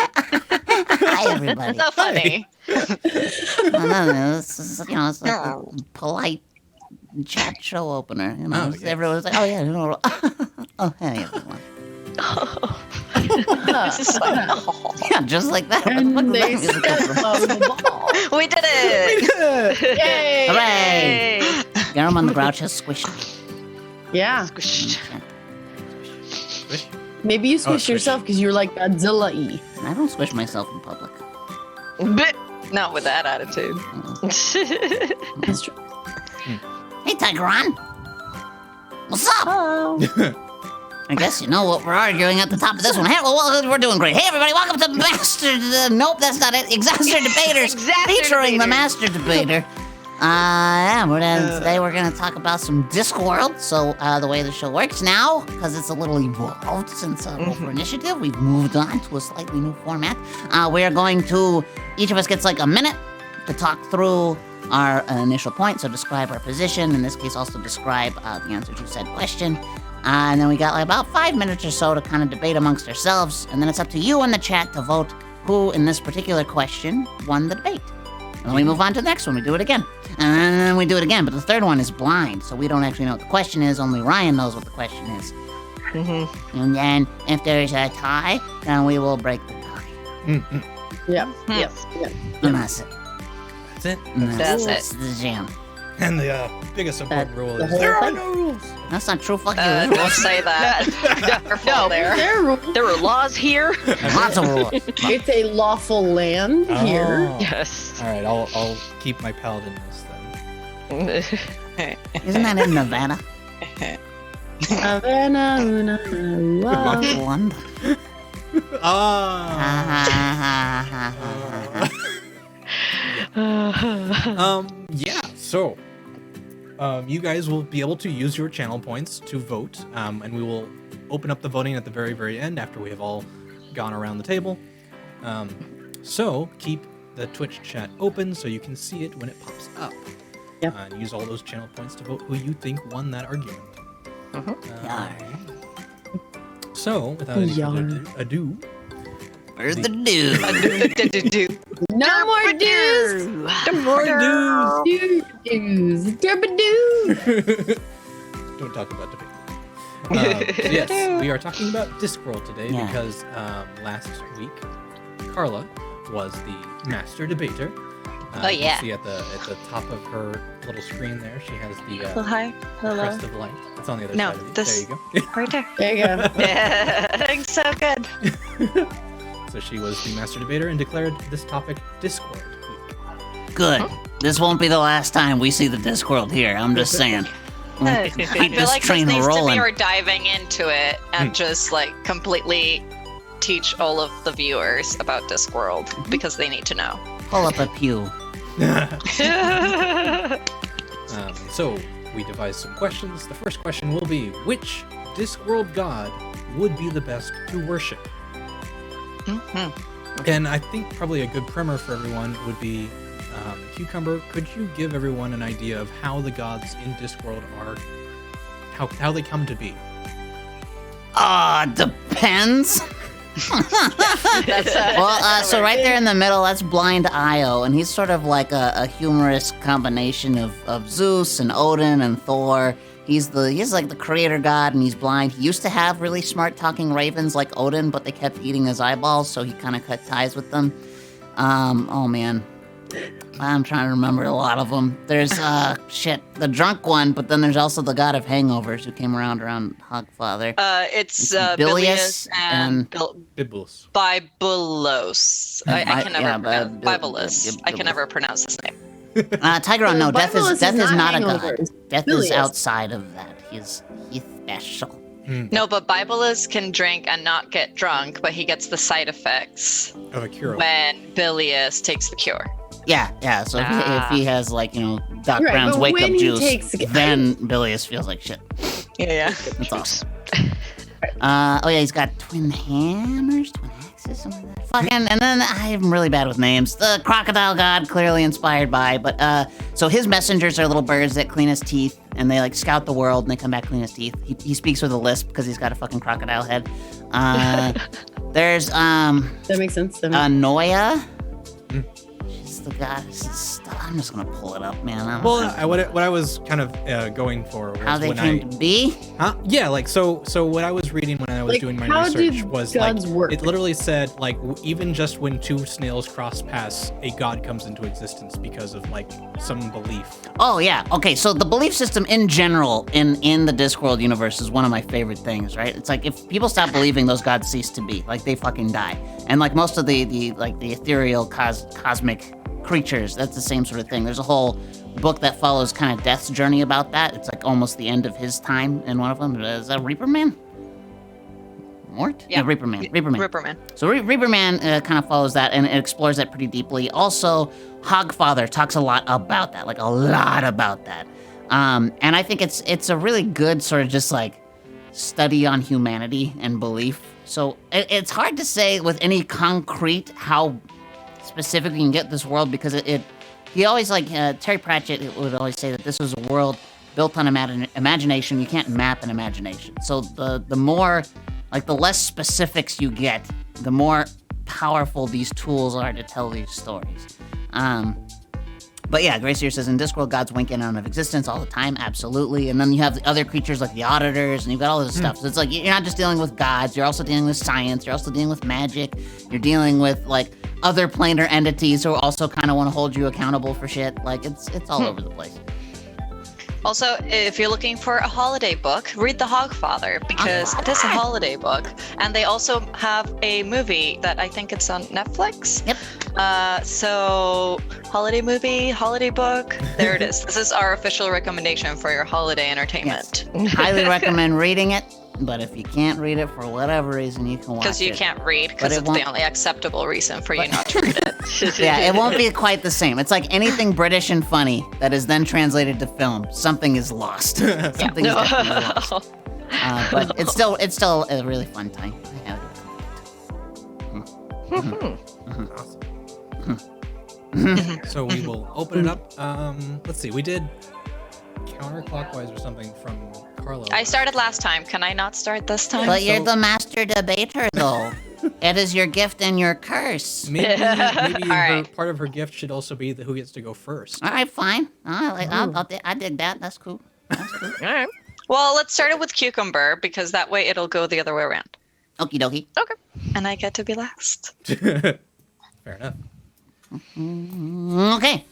Hi, everybody. So funny. No, it's like a polite chat show opener. Yes. Everyone's like, oh, yeah. Oh, hey, everyone. Yeah, just like that. And What the they fuck does that music come from? on the ball. We did it! Yay! Hooray! Garum the Grouch has squished me. Yeah. Squished. Maybe you squish squish yourself because you're like Godzilla-y. I don't squish myself in public. Not with that attitude. That's true. Hey, Tigeron. What's up? Oh. I guess you know what we're arguing at the top of this one. Hey, well, we're doing great. Hey, everybody, welcome to Master... nope, that's not it. Exacerdebaters. Featuring the Master Debater. Today we're going to talk about some Discworld. So, the way the show works now, because it's a little evolved since Roll for Initiative, we've moved on to a slightly new format. We are going to... Each of us gets like a minute to talk through our initial point. So, describe our position. In this case, also describe the answer to said question. And then we got like about 5 minutes or so to kind of debate amongst ourselves. And then it's up to you in the chat to vote who in this particular question won the debate. And then we move on to the next one. We do it again. And then we do it again. But the third one is blind. So we don't actually know what the question is. Only Ryan knows what the question is. And then if there's a tie, then we will break the tie. Yeah. Yes. Yeah. And that's it. That's it. And That's that's the jam. And the biggest important rule the is whole there are thing? no rules. That's not true. Fuck you. Don't say that. No, There are laws here. There's lots of rules. It's a lawful land here. Oh. Yes. All right, I'll keep my paladin-ness then. Isn't that in Nevada? Havana, una, una, una. London. Yeah, so you guys will be able to use your channel points to vote, and we will open up the voting at the very, very end after we have all gone around the table. So keep the Twitch chat open so you can see it when it pops up. Yep. And use all those channel points to vote who you think won that argument. So, without any further ado, Where's the dude? No more dues! more dues! Dues! Dues! Don't talk about debate. Yes, we are talking about Discworld today because last week Carla was the master debater. You can see at the top of her little screen there, she has the Hi. Hello. crest of light. It's on the other No, side of it. this- There you go. Right there. There you go. Doing so good. So she was the master debater and declared this topic Discworld week. Good. This won't be the last time we see the Discworld here. I'm just saying. I Keep I feel this like this train needs to rolling. be we're diving into it and just like completely teach all of the viewers about Discworld because they need to know. Pull up a pew. So we devised some questions. The first question will be, which Discworld god would be the best to worship? And I think probably a good primer for everyone would be, Cucumber, could you give everyone an idea of how the gods in Discworld are, how they come to be? Depends. That's Well, so right there in the middle, that's Blind Io, and he's sort of like a humorous combination of Zeus and Odin and Thor. He's like the creator god, and he's blind. He used to have really smart talking ravens like Odin, but they kept eating his eyeballs, so he kind of cut ties with them. Oh man, I'm trying to remember a lot of them. There's the drunk one, but then there's also the god of hangovers who came around Hogfather. it's Bilious Bilious and Bibulus. Bibulos. I can never pronounce Bibulus. I can never pronounce his name. Tigeron, no, death Bibulus is not a god. hangovers. Death Bilious. is outside of that. He's special. No, but Bibulus can drink and not get drunk, but he gets the side effects Of a cure. when Bilious takes the cure. Yeah. So if he has Doc Right, Brown's but wake up when he juice, takes- then Bilious feels like shit. Yeah. That's awesome. He's got twin hammers, twin axes, something like that. fucking, and then I'm really bad with names. The crocodile god, clearly inspired by, but so his messengers are little birds that clean his teeth, and they like scout the world, and they come back clean his teeth. He speaks with a lisp because he's got a fucking crocodile head. There's That makes sense. Noya. She's the god. I'm just gonna pull it up, man. Well, what I was kind of going for was how they when came to be. Yeah, like so what I was reading when I was Like, doing my how research do was gods like work? it literally said like even just when two snails cross paths, a god comes into existence because of like some belief. Oh yeah. Okay. So the belief system in general in the Discworld universe is one of my favorite things, right? It's like if people stop believing, those gods cease to be. Like they fucking die. And like most of the ethereal cosmic creatures, that's the same sort of thing. There's a whole book that follows kind of Death's journey about that. It's like almost the end of his time in one of them. Is that Reaper Man? Mort? Yeah. Reaper Man. Reaper Man. Ripperman. So Reaper Man kind of follows that and it explores that pretty deeply. Also, Hogfather talks a lot about that, like a lot about that. And I think it's a really good sort of just like study on humanity and belief. So it's hard to say with any concrete how specific you can get this world because he always like Terry Pratchett would always say that this was a world built on imagination. You can't map an imagination. So the more like the less specifics you get, the more powerful these tools are to tell these stories. But yeah, Grace here says, in Discworld, gods wink in and out of existence all the time, absolutely. And then you have the other creatures like the auditors, and you've got all this stuff. So it's like, you're not just dealing with gods, you're also dealing with science, you're also dealing with magic, you're dealing with, like, other planar entities who also kind of want to hold you accountable for shit. Like, it's all over the place. Also, if you're looking for a holiday book, read The Hogfather, because it is a holiday book. And they also have a movie that I think it's on Netflix. Yep. So, holiday movie, holiday book, there it is. This is our official recommendation for your holiday entertainment. Highly recommend reading it, but if you can't read it for whatever reason, you can watch it. Because you can't read, because But it it's the only acceptable reason for you not to read it. Yeah, it won't be quite the same. It's like anything British and funny that is then translated to film. Something is lost. Something is definitely lost. But it's still a really fun time. I have Awesome. So we will open it up. Let's see. We did counterclockwise or something from Carlo. I started last time. Can I not start this time? But you're the master debater, though. It is your gift and your curse. Maybe right. part of her gift should also be who gets to go first. All right, fine. I dig that. That's cool. That's cool. All right. Well, let's start it with cucumber, because that way it'll go the other way around. Okie dokie. Okay. And I get to be last. Fair enough. Okay.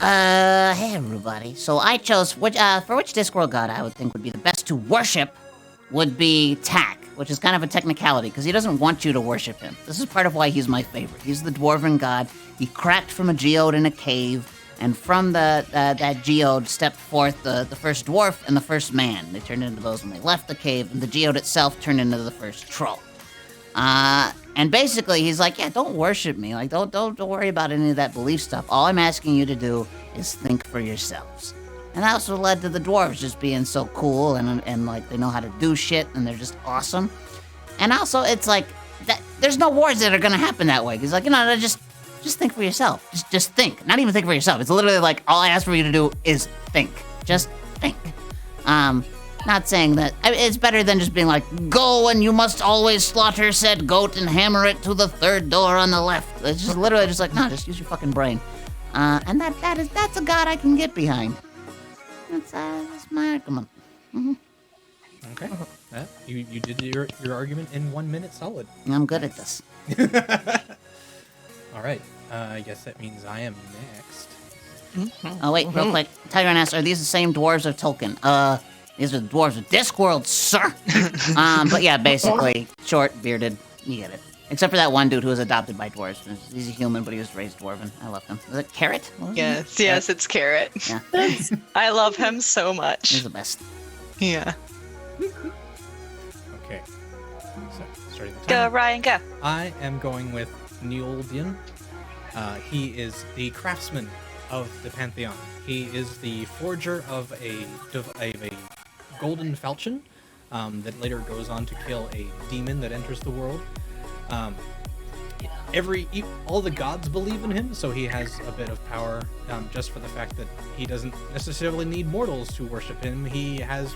Hey everybody. So I chose for which Discworld god I would think would be the best to worship would be Tak, which is kind of a technicality because he doesn't want you to worship him. This is part of why he's my favorite. He's the dwarven god. He cracked from a geode in a cave, and from that geode stepped forth the first dwarf and the first man. They turned into those when they left the cave, and the geode itself turned into the first troll. And basically he's like, yeah, don't worship me. Like, don't worry about any of that belief stuff. All I'm asking you to do is think for yourselves. And that also led to the dwarves just being so cool and like they know how to do shit and they're just awesome. And also it's like that there's no wars that are gonna happen that way. He's like, just think for yourself. Just think. Not even think for yourself. It's literally like all I ask for you to do is think. Just think. Not saying that it's better than just being like, go and you must always slaughter said goat and hammer it to the third door on the left. It's just literally just like, no, just use your fucking brain. And that's a god I can get behind. That's my argument. Mm-hmm. Okay. You did your argument in 1 minute solid. I'm good at this. All right. I guess that means I am next. Oh wait, real quick. Tyron asks, are these the same dwarves of Tolkien? These are the dwarves of Discworld, sir. But yeah, basically, short, bearded, you get it. Except for that one dude who was adopted by dwarves. He's a human, but he was raised dwarven. I love him. Is it Carrot? Yes, it's Carrot. Yeah. I love him so much. He's the best. Yeah. Okay. So, starting the Go, timer. Ryan, go. I am going with Neoldian. He is the craftsman of the Pantheon. He is the forger of a golden falchion that later goes on to kill a demon that enters the world. all the gods believe in him, so he has a bit of power, just for the fact that he doesn't necessarily need mortals to worship him. He has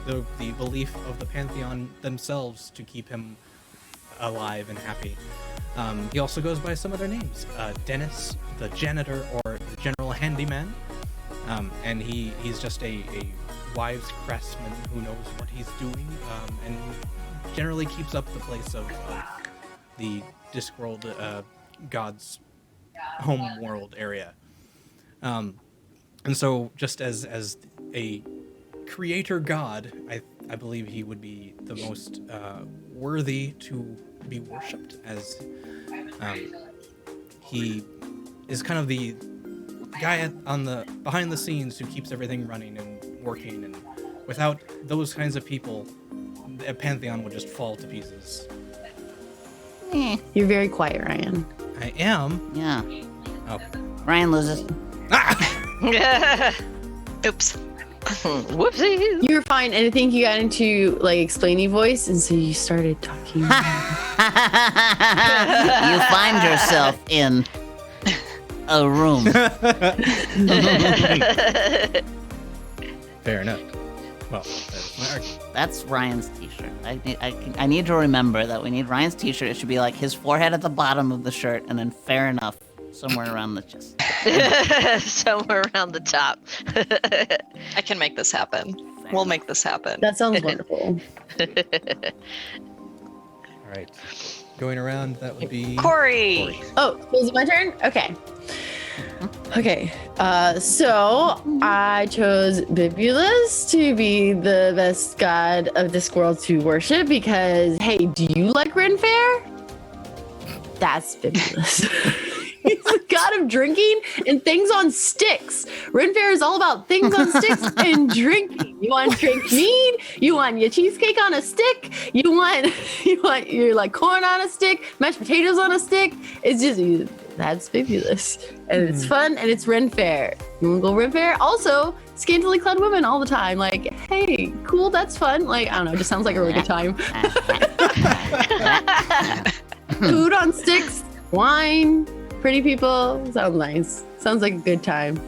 the belief of the pantheon themselves to keep him alive and happy. He also goes by some other names, Dennis, the janitor, or the general handyman, and he's just a wise craftsman who knows what he's doing, and generally keeps up the place of the Discworld god's home world area. And so, just as a creator god, I believe he would be the most worthy to be worshipped, as he is kind of the guy behind the scenes who keeps everything running and working, and without those kinds of people, a pantheon would just fall to pieces. You're very quiet, Ryan. I am. Yeah. Oh. Ryan loses. Oops. Whoopsies. You were fine, and I think you got into like explaining voice, and so you started talking. You find yourself in a room. Fair enough. Well, that's my argument. That's Ryan's t-shirt. I need to remember that we need Ryan's t-shirt. It should be like his forehead at the bottom of the shirt, and then fair enough somewhere around the chest. Somewhere around the top. I can make this happen. We'll make this happen. That sounds wonderful. All right. Going around, that would be Corey. Oh, is it my turn? Okay. Okay. So I chose Bibulus to be the best god of this world to worship because, hey, do you like Ren Fair? That's Bibulus. He's the god of drinking and things on sticks. Ren Fair is all about things on sticks and drinking. You want to drink mead? You want your cheesecake on a stick? You want your like corn on a stick, mashed potatoes on a stick? It's just that's Bibulus. And it's fun and it's Ren Fair. You wanna go Ren Fair? Also, scantily clad women all the time. Like, hey, cool, that's fun. Like, I don't know, it just sounds like a really good time. Food on sticks, wine, pretty people. Sounds nice. Sounds like a good time.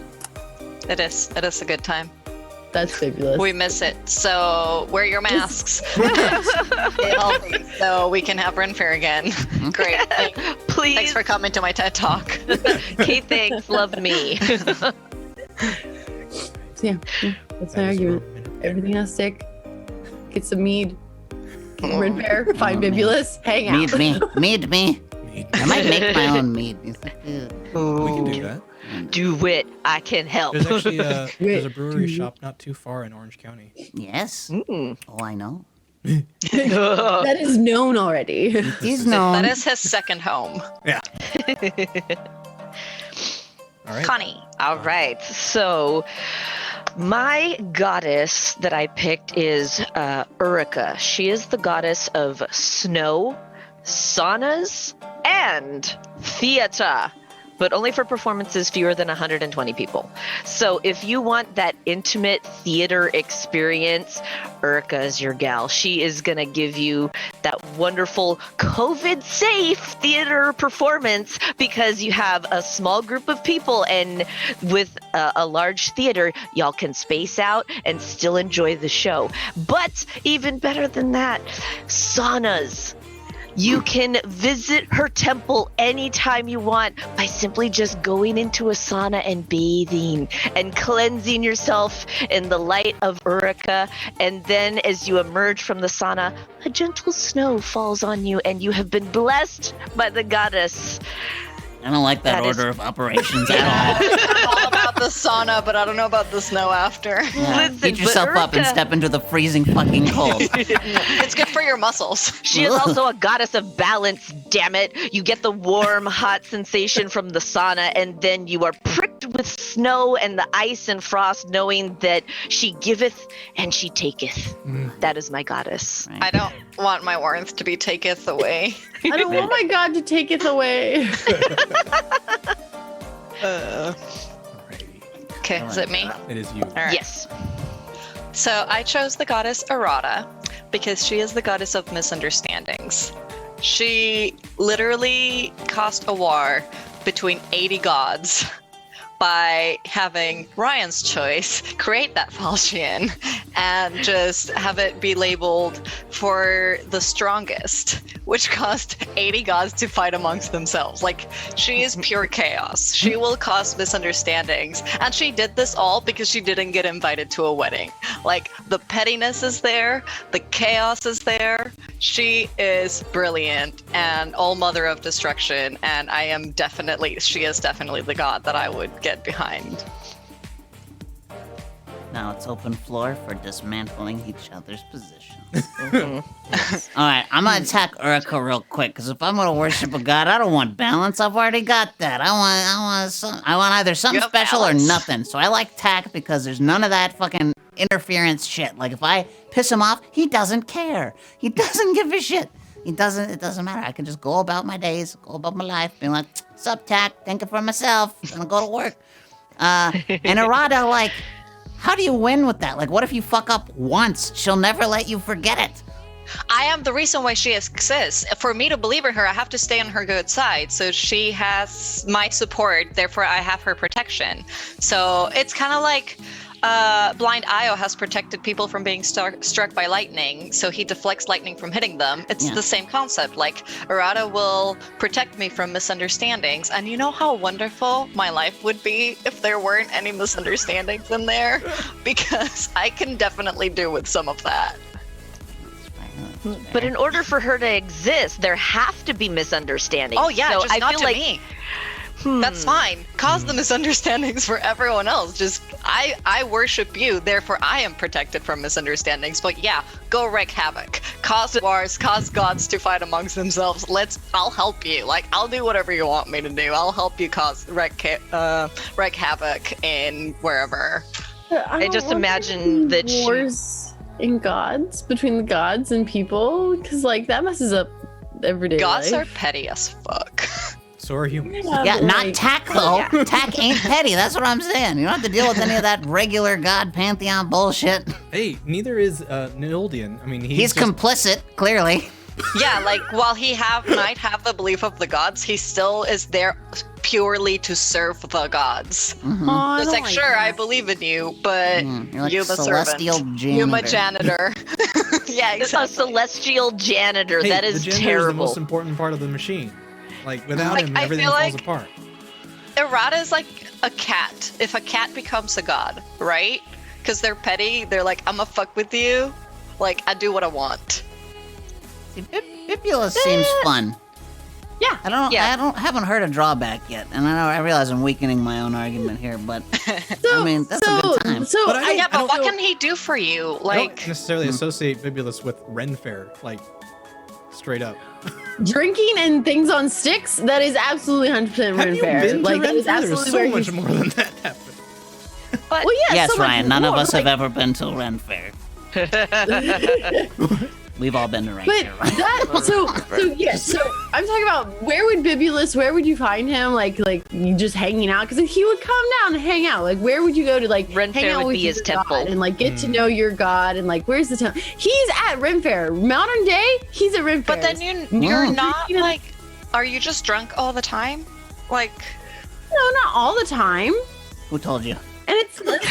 It is. It is a good time. That's Bibulus. We miss it. So wear your masks. Stay healthy so we can have Ren Fair again. Great. Please. Thanks for coming to my TED Talk. Okay, thanks. Love me. Yeah, that's my argument. Everything on stick. Get some mead. Ren Fair, find Bibulus, hang out. Mead me. I might make my own mead. We can do that. Do it. I can help. There's actually there's a brewery shop not too far in Orange County. Yes. Oh, I know. That is known already. He's known. That is his second home. Yeah. All right. Connie. All right. So my goddess that I picked is Urika. She is the goddess of snow, saunas, and theater, but only for performances fewer than 120 people. So if you want that intimate theater experience, Urika is your gal. She is going to give you that wonderful COVID-safe theater performance because you have a small group of people, and with a large theater, y'all can space out and still enjoy the show. But even better than that, saunas. You can visit her temple anytime you want by simply just going into a sauna and bathing and cleansing yourself in the light of Urika. And then as you emerge from the sauna, a gentle snow falls on you and you have been blessed by the goddess. I don't like that order of operations at all. I'm all about the sauna, but I don't know about the snow after. Yeah. Listen, Heat yourself but up and Urika- step into the freezing fucking cold. It's good for your muscles. She is also a goddess of balance, damn it. You get the warm, hot sensation from the sauna, and then you are pricked with snow and the ice and frost, knowing that she giveth and she taketh. That is my goddess. Right. I don't want my warmth to be taketh away. I don't want my god to take it away. Alrighty. Okay, is it me? It is you. All right. Yes. So I chose the goddess Arata because she is the goddess of misunderstandings. She literally caused a war between 80 gods by having Ryan's choice create that falchion and just have it be labeled for the strongest, which caused 80 gods to fight amongst themselves. Like, she is pure chaos. She will cause misunderstandings. And she did this all because she didn't get invited to a wedding. Like, the pettiness is there, the chaos is there. She is brilliant and all mother of destruction. And she is definitely the god that I would get behind. Now it's open floor for dismantling each other's positions. All right, I'm gonna attack Urka real quick because if I'm gonna worship a god, I don't want balance. I've already got that. I want either something special balance. or nothing. So I like tack because there's none of that fucking interference shit. Like if I piss him off, he doesn't care. He doesn't give a shit. It doesn't matter. I can just go about my days, go about my life, being like, sup, tack, thinking for myself, gonna go to work. And Errata, like, how do you win with that? Like, what if you fuck up once? She'll never let you forget it. I am the reason why she exists. For me to believe in her, I have to stay on her good side. So she has my support, therefore I have her protection. So it's kind of like Blind Io has protected people from being struck by lightning, so he deflects lightning from hitting them. It's the same concept. Like, Errata will protect me from misunderstandings, and you know how wonderful my life would be if there weren't any misunderstandings in there? Because I can definitely do with some of that. But in order for her to exist, there have to be misunderstandings. Oh yeah, so just I not feel to like me. That's fine. Cause the misunderstandings for everyone else. Just I worship you, therefore I am protected from misunderstandings. But yeah, go wreak havoc. Cause wars, cause gods to fight amongst themselves. I'll help you. Like, I'll do whatever you want me to do. I'll help you wreak havoc in wherever. I just imagine that wars in gods between the gods and people, because like that messes up everyday Gods life. are petty as fuck. So are humans. Yeah, but, not like, tack though. Tack ain't petty. That's what I'm saying. You don't have to deal with any of that regular god pantheon bullshit. Hey, neither is Nildian. I mean, He's just, complicit, clearly. Yeah, like while he might have the belief of the gods, he still is there purely to serve the gods. Mm-hmm. Oh, I It's don't like, like sure, that. I believe in you, but You're like you a a celestial servant. janitor. You a janitor. Yeah, a exactly. celestial janitor. hey, That is the janitor is the terrible. most important part of the machine. Like, without Like, him, I everything feel falls like- apart. Errata is like a cat. If a cat becomes a god, right? Because they're petty, they're like, I'ma fuck with you. Like, I do what I want. See, Bibulus seems fun. Yeah. I haven't heard a drawback yet, and I realize I'm weakening my own argument here, but I mean that's a good time. So But I Yeah, but don't what know- can he do for you? I Like, don't necessarily associate Bibulus with Ren Fair, like, straight up. drinking and things on sticks, that is absolutely 100% Have Ren you Fair. been to Like that Ren is Fair? absolutely There's where so much he's- more than that happened. but Well, yeah, Yes, so much Ryan. None of more, us like- have ever been to Ren Fair. We've all been to Ren But Fair, right? that so I'm talking about where would Bibulus, where would you find him? Like you just hanging out, because he would come down and hang out. Like where would you go to like Ren hang Fair out would with be your his god temple. and like get to know your god and like where's the temple? He's at Ren Fair. Modern day, he's at Ren Fair. but then you're not You know- like, are you just drunk all the time? Like, no, not all the time. Who told you? And it's not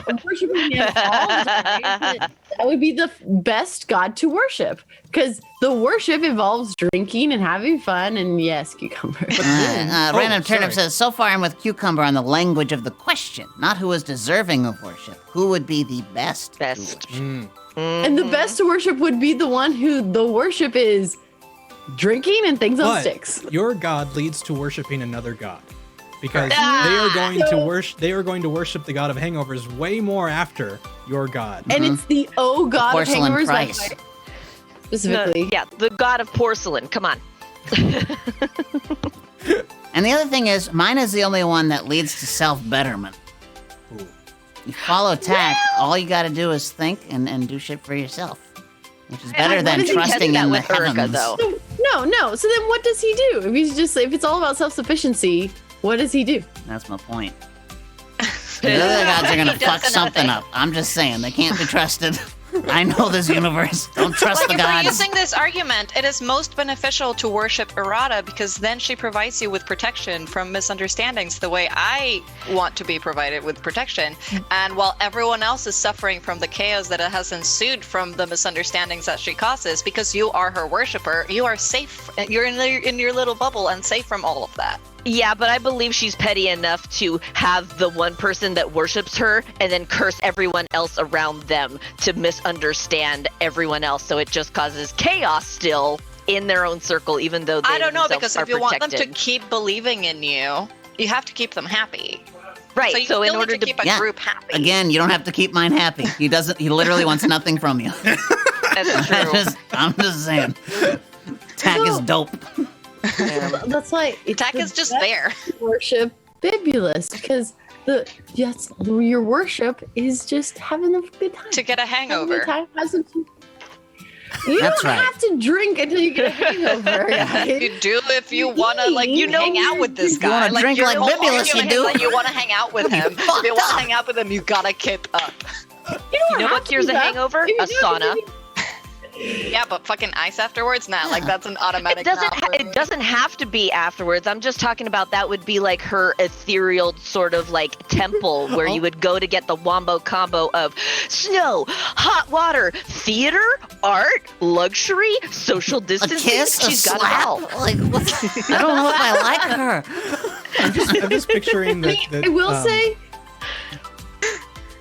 about worshiping him all the time. That would be the best god to worship, because the worship involves drinking and having fun. And yes, cucumber. Random Turnip sorry. says, so far I'm with Cucumber on the language of the question, not who is deserving of worship. Who would be the best? to Best. worship? And the best to worship would be the one who the worship is drinking and things on But sticks. your god leads to worshiping another god, because they are going to worship. They are going to worship the god of hangovers way more after your god. And it's the god of Porcelain hangovers, Price. like specifically. Yeah, the god of porcelain. Come on. And the other thing is, mine is the only one that leads to self-betterment. Ooh. You follow tack, all you gotta do is think and do shit for yourself. Which is better I than wouldn't trusting contest that in the with Urka, heavens. though. No. So then what does he do? If it's all about self-sufficiency, what does he do? That's my point. The other gods are gonna He does fuck something nothing. up. I'm just saying, they can't be trusted. I know this universe. Don't trust Like, the if we're gods. using this argument, it is most beneficial to worship Errata because then she provides you with protection from misunderstandings the way I want to be provided with protection. And while everyone else is suffering from the chaos that has ensued from the misunderstandings that she causes, because you are her worshiper, you are safe. You're in your little bubble and safe from all of that. Yeah, but I believe she's petty enough to have the one person that worships her and then curse everyone else around them to misunderstand everyone else. So it just causes chaos still in their own circle, even though they I don't know, themselves because are if you want them to protected. keep believing in you, you have to keep them happy. Right, So you so in still order need to keep a Yeah. group happy. Again, you don't have to keep mine happy. He doesn't. He literally wants nothing from you. That's true. I'm just saying. Tack is dope. That's why it's Attack the is just best there. to worship Bibulus because your worship is just having a good time. To get a Having a hangover. good time, you That's don't right. have to drink until you get a hangover, guys. You do if you want to, like, hang out with this guy. wanna drink your like whole Bibulus, you argument do. is that you want to hang out with him. If fucked you want up. to hang out with him, you gotta kip up. You know what cures a hangover? A sauna. Yeah, but fucking ice afterwards? Nah, like that's an automatic. It doesn't have to be afterwards. I'm just talking about that would be like her ethereal sort of like temple where you would go to get the wombo combo of snow, hot water, theater, art, luxury, social A distancing. kiss, a She's got slap. it all. Like, what? I don't know if I like her. I'm just picturing that. I will say,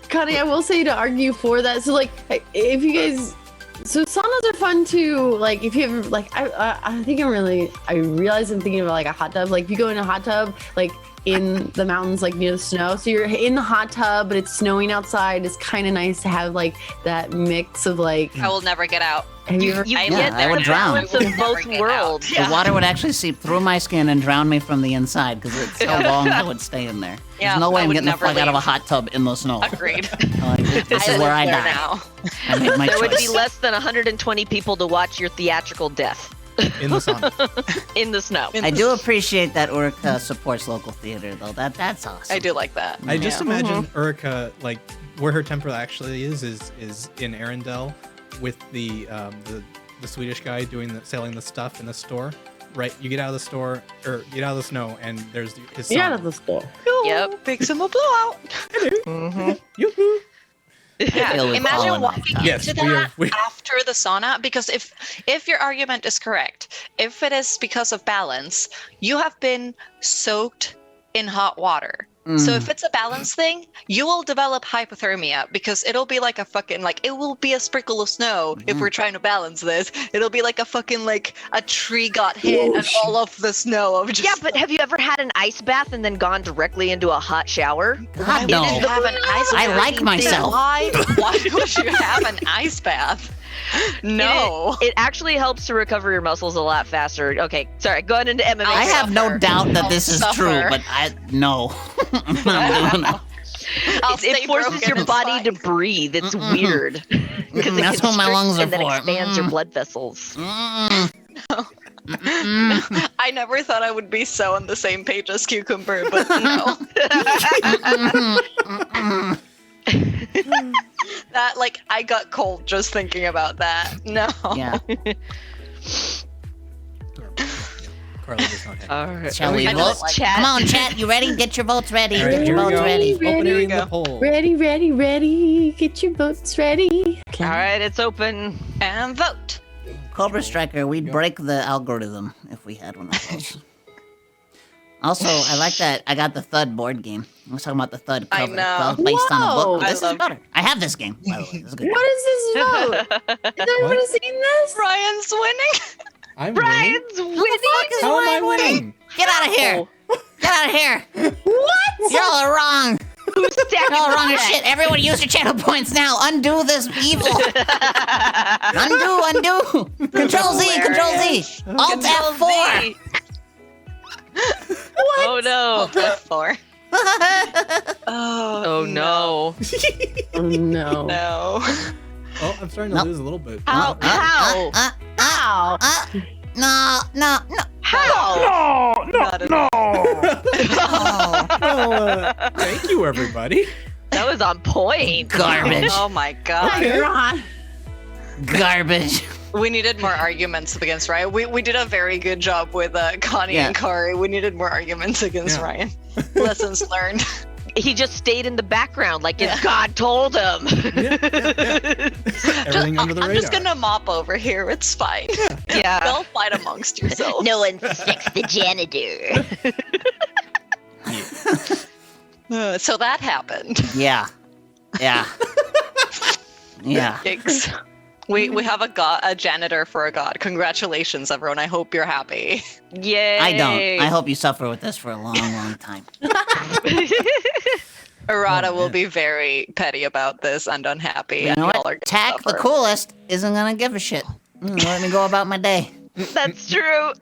Connie, I will say to argue for that. So, like, if you guys, so saunas are fun too. Like, if you have, like, I think I realize I'm thinking about like a hot tub. Like, if you go in a hot tub, like in the mountains, like near the snow, so you're in the hot tub, but it's snowing outside. It's kind of nice to have like that mix of like. I will never get out. Have you ever? You I get live I there would the drown. balance I of would both never get worlds. out. The water would actually seep through my skin and drown me from the inside because it's so long I would stay in there. Yeah, There's no way I I'm would getting the never fuck out of a leave. hot tub in the snow. Agreed. Like, this is live where I there die. now. I make my There would be choice. less than 120 people to watch your theatrical death In the sauna. in the snow. I do appreciate that Urka supports local theater, though. That's awesome. I do like that. I just Yeah. imagine Urka, like where her temple actually is in Arendelle, with the Swedish guy selling the stuff in the store. Right, you get out of the store or get out of the snow, and there's his You're sauna. out of the store. Yep. Big summer blowout. Yoo-hoo. Yeah. Feel we fall Imagine in walking lifetime. Yes, into we that are- we- after the sauna, because if your argument is correct, if it is because of balance, you have been soaked in hot water. So if it's a balance thing, you will develop hypothermia because it'll be like a fucking, like, it will be a sprinkle of snow if we're trying to balance this. It'll be like a fucking, like, a tree got hit and all of the snow of just. Yeah, but have you ever had an ice bath and then gone directly into a hot shower? God, no. Why would you have an ice I bath? like myself. Why would you have an ice bath? No. It actually helps to recover your muscles a lot faster. Okay, sorry, going into MMA. I have no suffer. doubt that I'll this is true, suffer. but I'm not doing that. It forces your body to breathe. It's weird. 'Cause it That's what my constricts lungs are and then for. expands your blood vessels. I never thought I would be so on the same page as Cucumber, but no. That, like, I got cold just thinking about that. No. Yeah. Carly does not have. All right. Shall we I vote? don't like Chat. Come on, chat. You ready? Get your votes ready. All right, Get here your we votes go. ready. Opening go. the poll. Ready. Get your votes ready. All right, it's open. And vote. Cobra Striker, we'd break the algorithm if we had one of those. Also, I like that I got the Thud board game. I was talking about the Thud I cover. know. That was based on a Whoa. book. I This is love- better. I have this game, by the way. This is good. What is this vote? Has everybody seen this? Ryan's winning. I'm winning. Ryan's winning. How am I winning? Get out of here! Get out of here! What? Y'all are wrong! Who's stacking Y'all are the wrong as deck? shit! Everyone use your channel points now! Undo this evil! Undo! Control Z! Control Z! Alt F4! Oh no. F4. Oh no. Oh no. No. Oh, I'm starting to Nope. lose a little bit. How? How? Ow. No. How? Not at all. Well, thank you, everybody. That was on point. Garbage. Oh my god. Okay. Ron. Garbage. We needed more arguments against Ryan. We did a very good job with Connie Yeah. and Kari. We needed more arguments against Yeah. Ryan. Lessons learned. He just stayed in the background like Yeah. his God told him. Everything under the I'm radar. just gonna mop over here. It's fine. Yeah. Don't fight amongst yourselves. No one suspects the janitor. So that happened. Yeah. Yeah. Yeah. Yikes. We have a janitor for a god. Congratulations, everyone. I hope you're happy. Yay. I don't. I hope you suffer with this for a long, long time. Errata Oh, will man. be very petty about this and unhappy. You and know y'all are what? gonna Tack, the suffer. coolest, isn't gonna give a shit. Let me go about my day. That's true.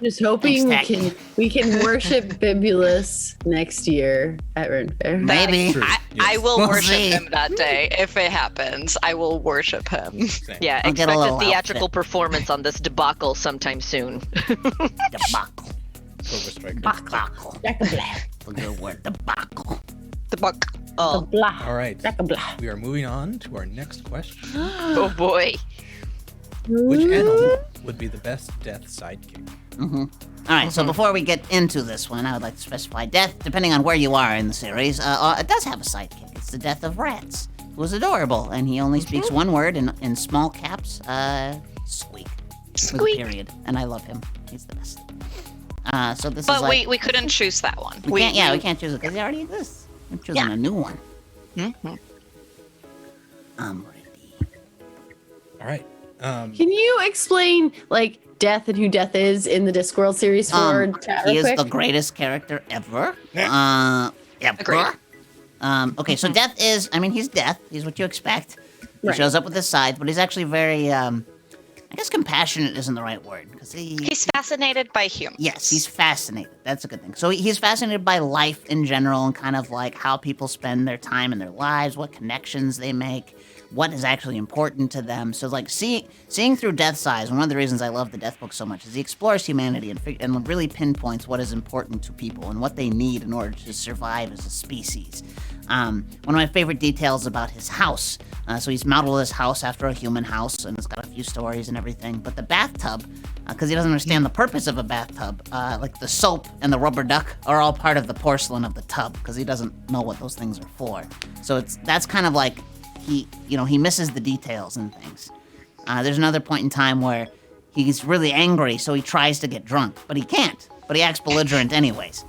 Just hoping Thanks, we can worship Bibulus next year at Ren Fair. Maybe. True. I Yes. will We'll worship see. him that day. If it happens, I will worship him. Same. Yeah, I'll get a expect a little theatrical outfit. performance on this debacle sometime soon. Debacle. Silver Striker. Debacle. Black-a-black, The good word, debacle. The buck. Oh, blah, All right. black-a-blah. We are moving on to our next question. Oh boy. Which animal would be the best death sidekick? Mm-hmm. All right, so before we get into this one, I would like to specify death, depending on where you are in the series, it does have a sidekick. It's the death of Rats, who is adorable, and he only speaks one word in small caps, squeak. With a Squeak. period. And I love him. He's the best. So this is but like... we couldn't choose that one. We can't choose it, because he already exists. We're choosing a new one. Mhm. I'm ready. All right. Can you explain like Death and who Death is in the Discworld series for chat He real is quick? the greatest character ever. Yeah. Ever. Agreed. Okay, so Death is, I mean, he's Death. He's what you expect. He Right. shows up with his scythe, but he's actually very, I guess compassionate isn't the right word. Because He's fascinated by humans. yes, he's fascinated. That's a good thing. So he's fascinated by life in general and kind of like how people spend their time in their lives, what connections they make, what is actually important to them. So like seeing through Death's eyes, one of the reasons I love the Death book so much is he explores humanity and really pinpoints what is important to people and what they need in order to survive as a species. One of my favorite details about his house. So he's modeled his house after a human house, and it's got a few stories and everything. But the bathtub, because he doesn't understand the purpose of a bathtub, like the soap and the rubber duck are all part of the porcelain of the tub, because he doesn't know what those things are for. So that's kind of like he misses the details and things. There's another point in time where he's really angry, so he tries to get drunk, but he can't. But he acts belligerent anyways.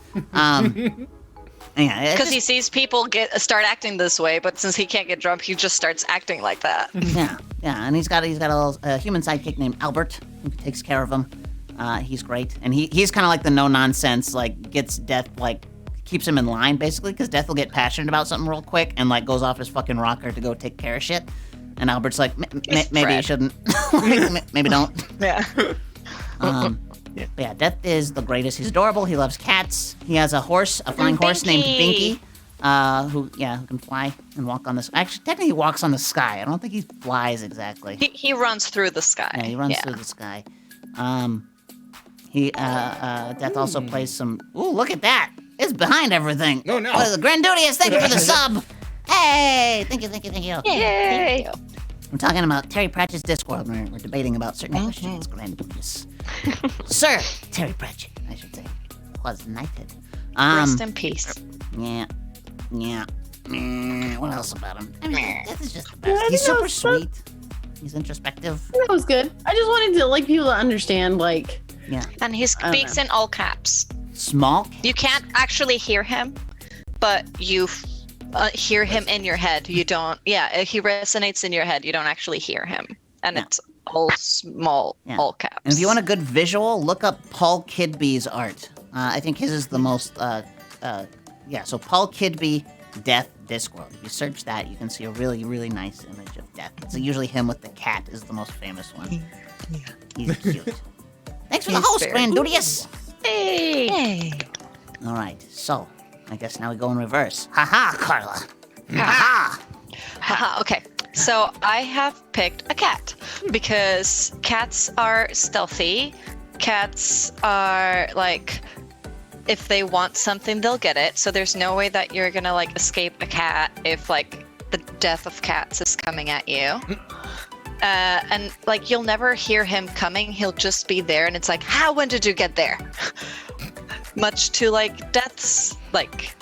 Yeah, Because he sees people start acting this way, but since he can't get drunk, he just starts acting like that. yeah, and he's got a little human sidekick named Albert who takes care of him. He's great, and he's kind of like the no nonsense, like gets Death, like keeps him in line basically, because Death will get passionate about something real quick and like goes off his fucking rocker to go take care of shit, and Albert's like, maybe you Fred. shouldn't, Like, maybe don't. Yeah. But yeah, Death is the greatest. He's adorable. He loves cats. He has a horse, a flying horse named Binky. Binky, who can fly and walk on this. Actually, technically, he walks on the sky. I don't think he flies exactly. He runs through the sky. Yeah, he runs through the sky. Death also plays some. Ooh, look at that! It's behind everything. Oh, no. Oh, the Grandudius, thank you for the sub. Hey, thank you. Yay! We're talking about Terry Pratchett's Discworld. We're debating about certain questions. Grandudius. Sir Terry Pratchett, I should say, was knighted. Rest in peace. Yeah. What else about him? I mean, Death is just the best. He's super sweet. He's introspective. That was good. I just wanted to like people to understand like Yeah. And he speaks in all caps. Small. You can't actually hear him, but you hear him in your head. You don't. Yeah, he resonates in your head. You don't actually hear him, and Yeah. it's all small, Yeah. all caps. And if you want a good visual, look up Paul Kidby's art. I think his is the most. So Paul Kidby, Death, Discworld. If you search that, you can see a really, really nice image of Death. It's usually him with the cat is the most famous one. He's cute. Thanks for the He's host, very Grandudius. Hey! Hey. All right, so I guess now we go in reverse. Haha, Carla. Haha. Haha, okay. So I have picked a cat because cats are stealthy. Cats are like, if they want something, they'll get it. So there's no way that you're gonna like escape a cat if like the death of cats is coming at you. And like you'll never hear him coming. He'll just be there, and it's like, how? When did you get there? Much to like Death's like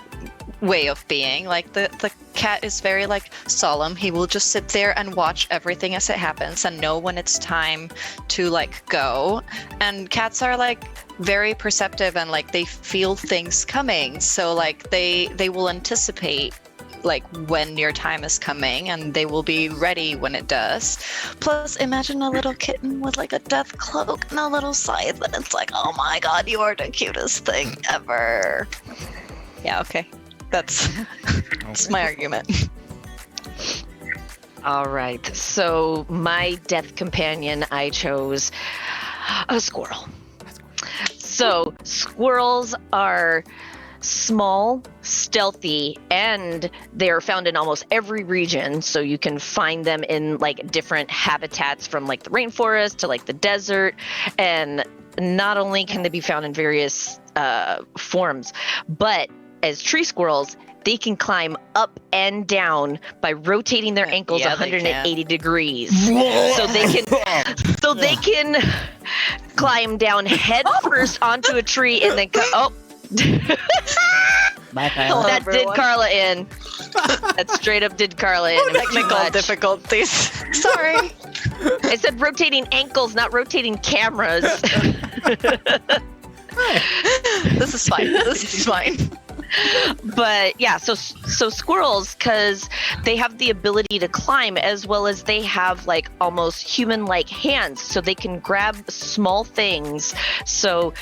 way of being. Like the cat is very like solemn. He will just sit there and watch everything as it happens and know when it's time to like go. And cats are like very perceptive and like they feel things coming. So like they will anticipate like when your time is coming, and they will be ready when it does. Plus, imagine a little kitten with like a death cloak and a little scythe, and it's like, oh my god, you are the cutest thing ever. Yeah, okay. That's my argument. All right. So my death companion, I chose a squirrel. So squirrels are small, stealthy, and they are found in almost every region. So you can find them in like different habitats, from like the rainforest to like the desert. And not only can they be found in various forms, but as tree squirrels, they can climb up and down by rotating their ankles 180 degrees. So they can climb down head first onto a tree and then Bye, Carla. that did Carla in. That straight up did Carla in. Technical difficulties. Sorry. I said rotating ankles, not rotating cameras. This is fine. This is fine. But yeah, so squirrels, because they have the ability to climb, as well as they have like almost human-like hands, so they can grab small things. So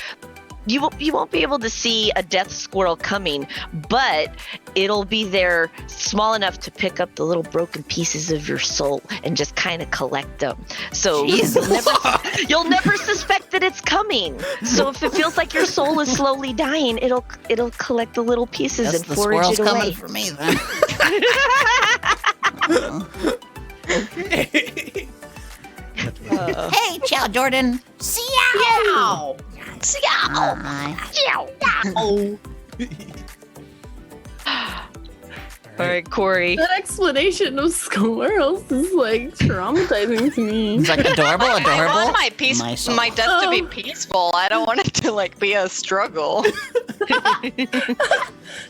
you won't be able to see a death squirrel coming, but it'll be there small enough to pick up the little broken pieces of your soul and just kind of collect them. So you'll never suspect that it's coming. So if it feels like your soul is slowly dying, it'll collect the little pieces and the forage squirrel's it away. coming for me then. Hey, Chow Jordan. See ya. See ya. All right, Corey. That explanation of squirrels is like traumatizing to me. It's like adorable. I want My soul. my death to be peaceful. I don't want it to like be a struggle.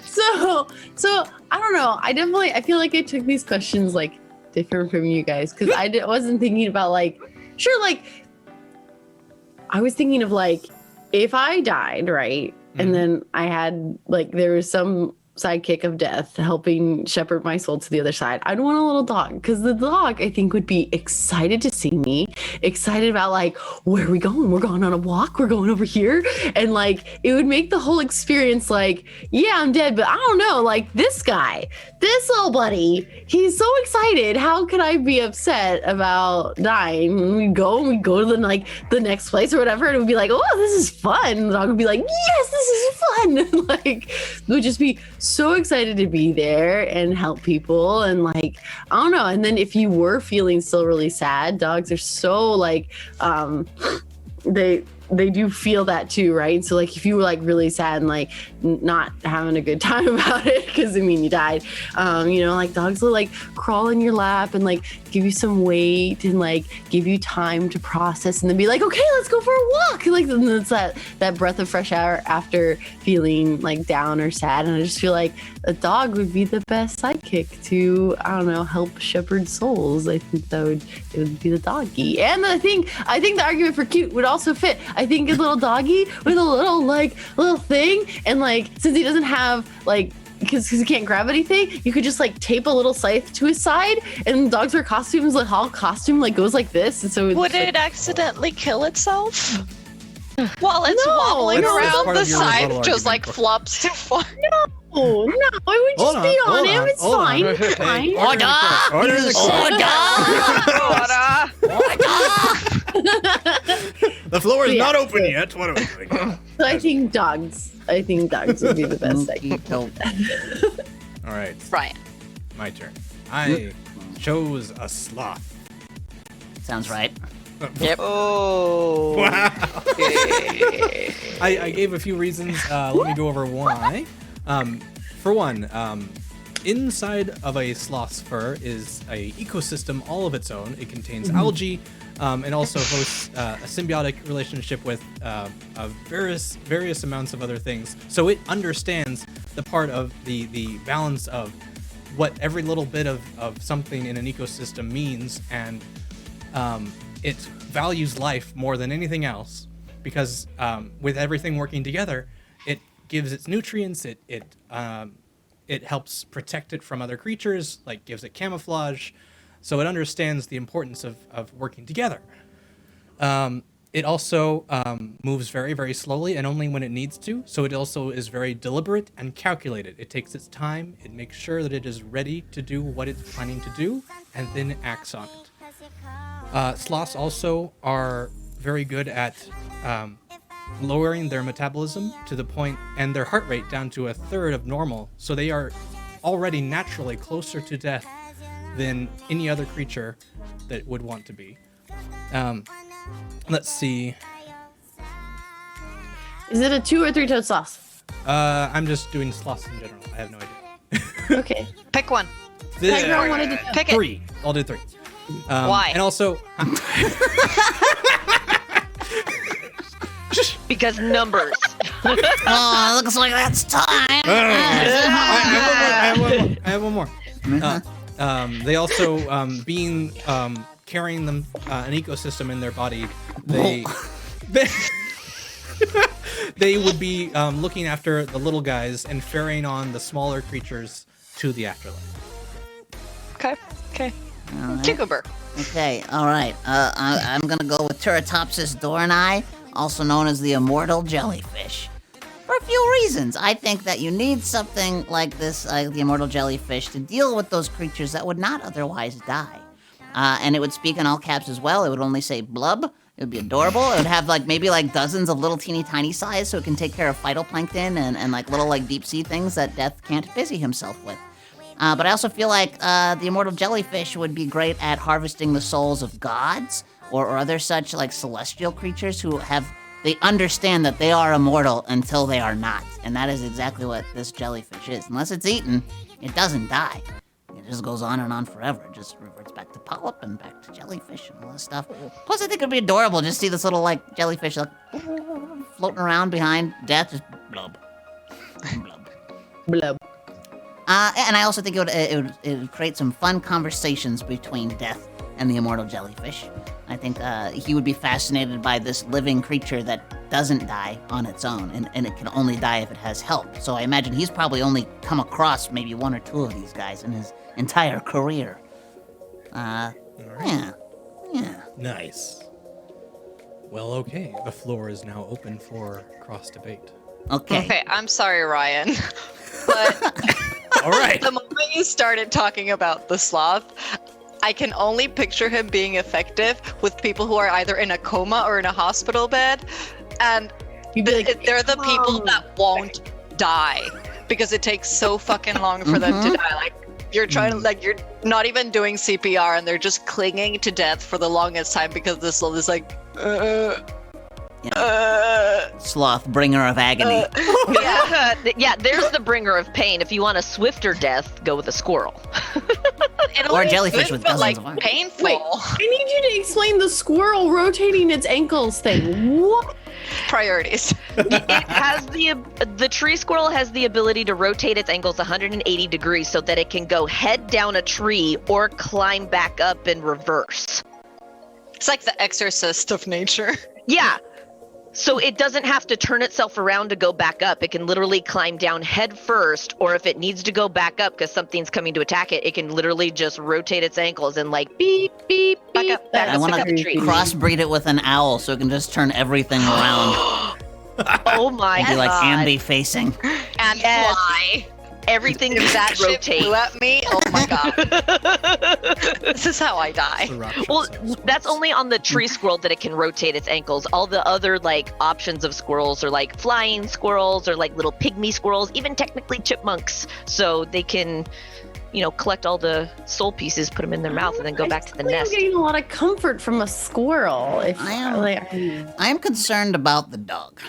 So I don't know. I feel like I took these questions like different from you guys, because wasn't thinking about like, sure, like I was thinking of like, if I died, right, and then I had like, there was some sidekick of death helping shepherd my soul to the other side, I'd want a little dog, because the dog I think would be excited to see me, excited about like, where are we going? We're going on a walk, we're going over here, and like it would make the whole experience like, yeah, I'm dead, but I don't know, like this guy, this little buddy, he's so excited, how could I be upset about dying? And we'd go to the next place or whatever, and it would be like, oh, this is fun. The dog would be like, yes, this is fun. Like it would just be so excited to be there and help people, and like, I don't know. And then if you were feeling still really sad, dogs are so like they do feel that too, right? So like if you were like really sad and like not having a good time about it, because I mean you died, like dogs will like crawl in your lap and like give you some weight and like give you time to process, and then be like, okay, let's go for a walk. Like it's that breath of fresh air after feeling like down or sad. And I just feel like a dog would be the best sidekick to, I don't know, help shepherd souls. I think it would be the doggy. And I think the argument for cute would also fit. I think a little doggy with a little thing, and like since he doesn't have like, because he can't grab anything, you could just like tape a little scythe to his side, and dogs wear costumes, like whole costume like goes like this, and so Would it accidentally kill itself while it's wobbling That's around? part The of your rebuttal scythe just like argument. flops too far. no, it would just be on him. It's fine. It's fine. Order in the The floor is not open yet. What are we doing? So I think dogs would be the best sidekick. All right, Ryan. my turn. I chose a sloth. Sounds right. Yep. Oh. Wow. I gave a few reasons. Let me go over why. For one, inside of a sloth's fur is a ecosystem all of its own. It contains algae, and also hosts a symbiotic relationship with various amounts of other things. So it understands the part of the balance of what every little bit of something in an ecosystem means, and it values life more than anything else, because with everything working together, it gives its nutrients, it helps protect it from other creatures, like gives it camouflage, so it understands the importance of working together. It also moves very, very slowly and only when it needs to, so it also is very deliberate and calculated. It takes its time, it makes sure that it is ready to do what it's planning to do, and then acts on it. Sloths also are very good at lowering their metabolism to the point, and their heart rate down to 1/3 of normal, so they are already naturally closer to death than any other creature that would want to be. Let's see. Is it a 2 or 3-toed sloth? I'm just doing sloths in general. I have no idea. Okay. Pick one. Everyone wanted to Pick it. 3. I'll do 3. Why? And also, Because numbers. Oh, looks like that's time. I have one more. They also, carrying them an ecosystem in their body, they would be looking after the little guys and ferrying on the smaller creatures to the afterlife. Okay. All right. Cucumber. Okay, all right. I'm gonna go with Turritopsis dohrnii, also known as the immortal jellyfish. For a few reasons. I think that you need something like this, the immortal jellyfish, to deal with those creatures that would not otherwise die. And it would speak in all caps as well. It would only say blub. It would be adorable. It would have maybe dozens of little teeny tiny size, so it can take care of phytoplankton and little deep sea things that Death can't busy himself with. But I also feel like the immortal jellyfish would be great at harvesting the souls of gods or other such celestial creatures who they understand that they are immortal until they are not. And that is exactly what this jellyfish is. Unless it's eaten, it doesn't die. It just goes on and on forever. It just reverts back to polyp and back to jellyfish and all this stuff. Plus, I think it'd be adorable just to see this little jellyfish floating around behind Death, just blub. Blub. Blub. And I also think it would create some fun conversations between Death and the immortal jellyfish. I think he would be fascinated by this living creature that doesn't die on its own, and it can only die if it has help. So I imagine he's probably only come across maybe 1 or 2 of these guys in his entire career. Yeah. Nice. Well, okay. The floor is now open for cross debate. Okay. I'm sorry, Ryan. But All right. the moment you started talking about the sloth, I can only picture him being effective with people who are either in a coma or in a hospital bed. And You'd be like, they're the people that won't die because it takes so fucking long for them to die. You're trying to, you're not even doing CPR and they're just clinging to death for the longest time because this sloth is Sloth, bringer of agony. Yeah, there's the bringer of pain. If you want a swifter death, go with a squirrel. Or a jellyfish with dozens of arms. Painful. Wait, I need you to explain the squirrel rotating its ankles thing. What? Priorities. It has the tree squirrel has the ability to rotate its ankles 180 degrees so that it can go head down a tree or climb back up in reverse. It's like the exorcist of nature. Yeah. So it doesn't have to turn itself around to go back up. It can literally climb down head first, or if it needs to go back up because something's coming to attack it, it can literally just rotate its ankles and beep, beep, Back up, back I up, want back up the to tree. crossbreed it with an owl so it can just turn everything around. Oh my Be god. ambi-facing. And Yes. fly. Everything If that shit rotates. flew at me, oh my god. This is how I die. The rock Well, shots up that's squirrels. only on the tree squirrel that it can rotate its ankles. All the other options of squirrels are flying squirrels or little pygmy squirrels, even technically chipmunks. So they can, collect all the soul pieces, put them in their mouth, and then go back to the nest. I'm getting a lot of comfort from a squirrel. If I am concerned about the dog.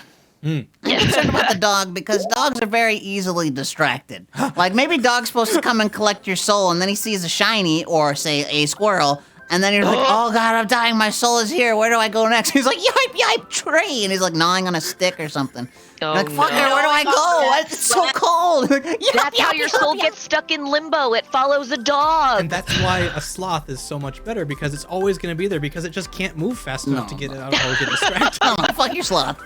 I'm concerned about the dog because dogs are very easily distracted. Like maybe dog's supposed to come and collect your soul, and then he sees a shiny or say a squirrel, and then you're like, oh god, I'm dying, my soul is here. Where do I go next? He's like, yipe, yipe, tree, and he's like gnawing on a stick or something. Oh, Like, fucker, no. where do I go? It's so cold. That's how your soul gets stuck in limbo. It follows a dog. And that's why a sloth is so much better, because it's always going to be there, because it just can't move fast enough to get it out or get distracted. Oh, fuck your sloth.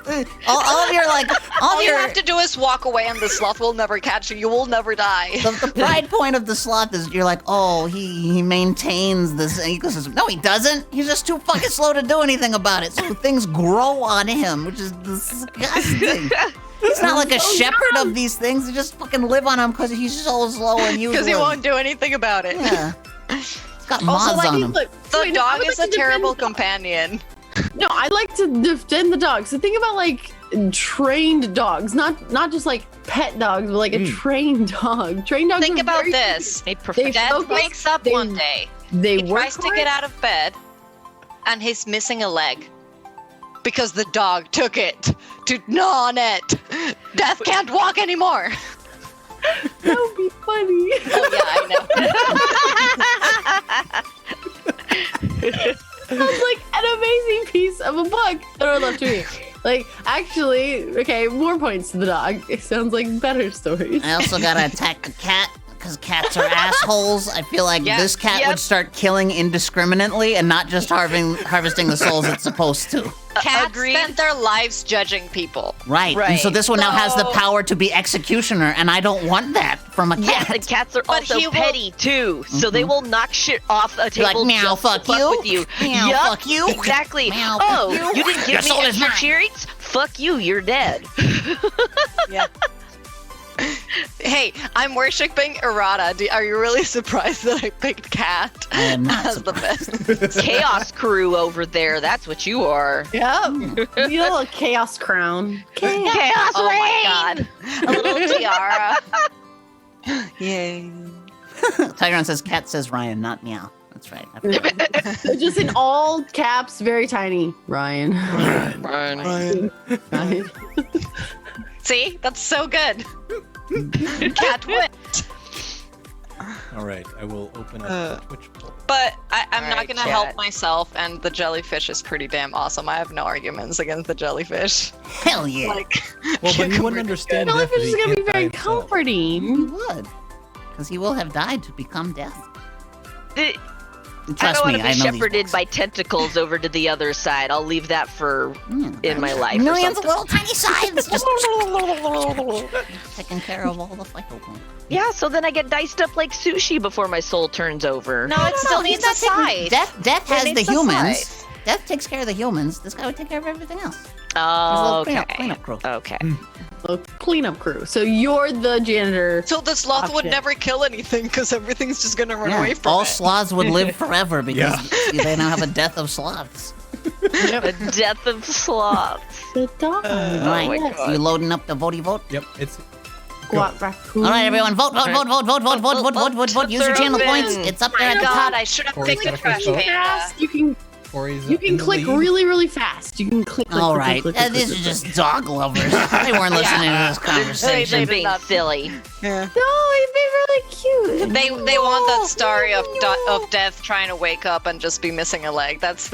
All of your, like, all All of you your... have to do is walk away and the sloth will never catch you. You will never die. The pride point of the sloth is you're like, oh, he maintains this ecosystem. No, he doesn't. He's just too fucking slow to do anything about it. So things grow on him, which is disgusting. He's not like a shepherd of these things. They just fucking live on him because he's so slow and useless. Because he won't do anything about it. Yeah. He's got Also, moths on him. Look, The wait, no, I dog would is like a to defend terrible the dog. companion. No, I like to defend the dogs. So think about like trained dogs, not just like pet dogs, but like a trained dog. Trained dogs. Think are about very- this. They They Dad focus, wakes up they- one day. They He work tries to hard. get out of bed, and he's missing a leg. Because the dog took it to gnaw on it. Death can't walk anymore. That would be funny. Oh, yeah, I know. Sounds like an amazing piece of a book that I love to read. Like, actually, okay, more points to the dog. It sounds like better stories. I also gotta attack the cat because cats are assholes. I feel like Yeah, this cat yep. would start killing indiscriminately and not just harvesting the souls it's supposed to. Cats Agreed. spend their lives judging people. Right. And so Right. this one now has the So- power to be executioner, and I don't want that from a Yeah, cat. and cats are But also he will- petty too, so they will knock shit off a Like, table meow, just to fuck fuck you. with you. Meow, Yup, fuck you. Exactly. Meow, Oh, fuck you didn't Your give soul me is extra mine. treats? Fuck you, you're dead. Yeah. Hey, I'm worshipping errata. Are you really surprised that I picked cat I am not as the best? Chaos crew over there, that's what you are. Yep. You little chaos crown. Chaos Oh my reign! god. A little tiara. Yay. Tigeron says cat says Ryan, not meow. That's right. I forgot. So just in all caps, very tiny. Ryan. Ryan. See? That's so good. Cat went. All right, I will open up the Twitch poll. But I'm All not right, gonna chat. help myself, and the jellyfish is pretty damn awesome. I have no arguments against the jellyfish. Hell yeah. Like, Well, but you cucumber wouldn't understand death Jellyfish if is he gonna be can't die very himself. comforting. He would. Because he will have died to become death. I Trust don't me, want to I be know shepherded these by tentacles over to the other side. I'll leave that for books. in my life. or Millions of something. little tiny sides just taking care of all the phyto plants. Yeah, so then I get diced up like sushi before my soul turns over. no, it still needs a side. Death It has the needs a humans. side. Death takes care of the humans. This guy would take care of everything else. He's a Oh, little okay. cleanup crew. Okay. A cleanup crew. So you're the janitor. So the sloth would Option. never kill anything because everything's just gonna run away from all it. sloths would live forever because they now have a death of sloths. The death of sloths. The dog. Right. my God. You loading up the votey vote? Yep, it's What raccoon? All right, everyone, vote, vote, vote, vote, vote, vote, vote, vote, vote, vote, vote. Use your channel points. It's up there My at the god, top. I should have Corey's picked the got a trash first vote. panda. Fast. Corey's You can in the click lead. really, really fast. You can click. All right, these are just dog lovers. They weren't listening to this They're conversation. being silly. Yeah. No, it'd be really cute. They want that story of death trying to wake up and just be missing a leg. That's.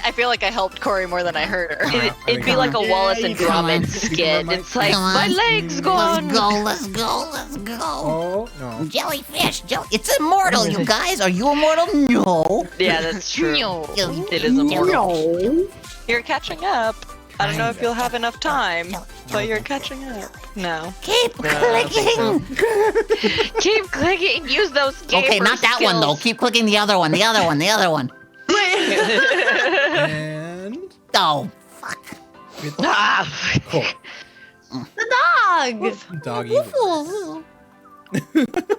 I feel like I helped Corey more than I hurt her. It'd be like a Wallace and Come on. Gromit skit. It's like, Come on. my leg's gone. Let's go, let's go, let's go. Oh no. Jellyfish, it's immortal, you guys. Are you immortal? No. Yeah, that's true. No. It is immortal. No. You're catching up. I don't know if you'll have enough time, but you're catching up. No. Keep clicking. Keep clicking. Use those gamer Okay, not that one though. skills. Keep clicking the other one. The other one. The other one. And Oh, fuck. Ah, cool. The dog. Dog eating.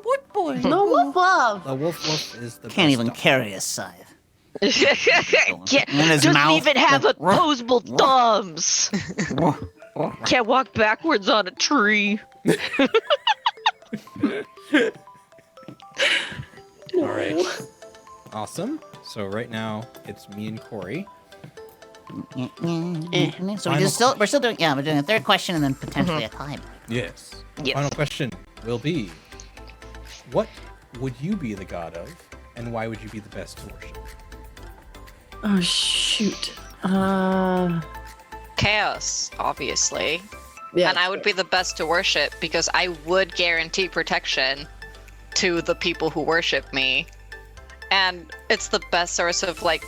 What boy? No woof love. The wolf is the Can't best even dog. carry a scythe. Can't, In his doesn't mouth, even have the- opposable thumbs. Can't walk backwards on a tree. All right. Awesome. So right now it's me and Corey. So we're still doing we're doing a third question and then potentially a tie. Yes. Yes. Final question will be, what would you be the god of, and why would you be the best to worship? Oh shoot. Chaos, obviously. Yeah. And I would be the best to worship because I would guarantee protection to the people who worship me. And it's the best source of, like,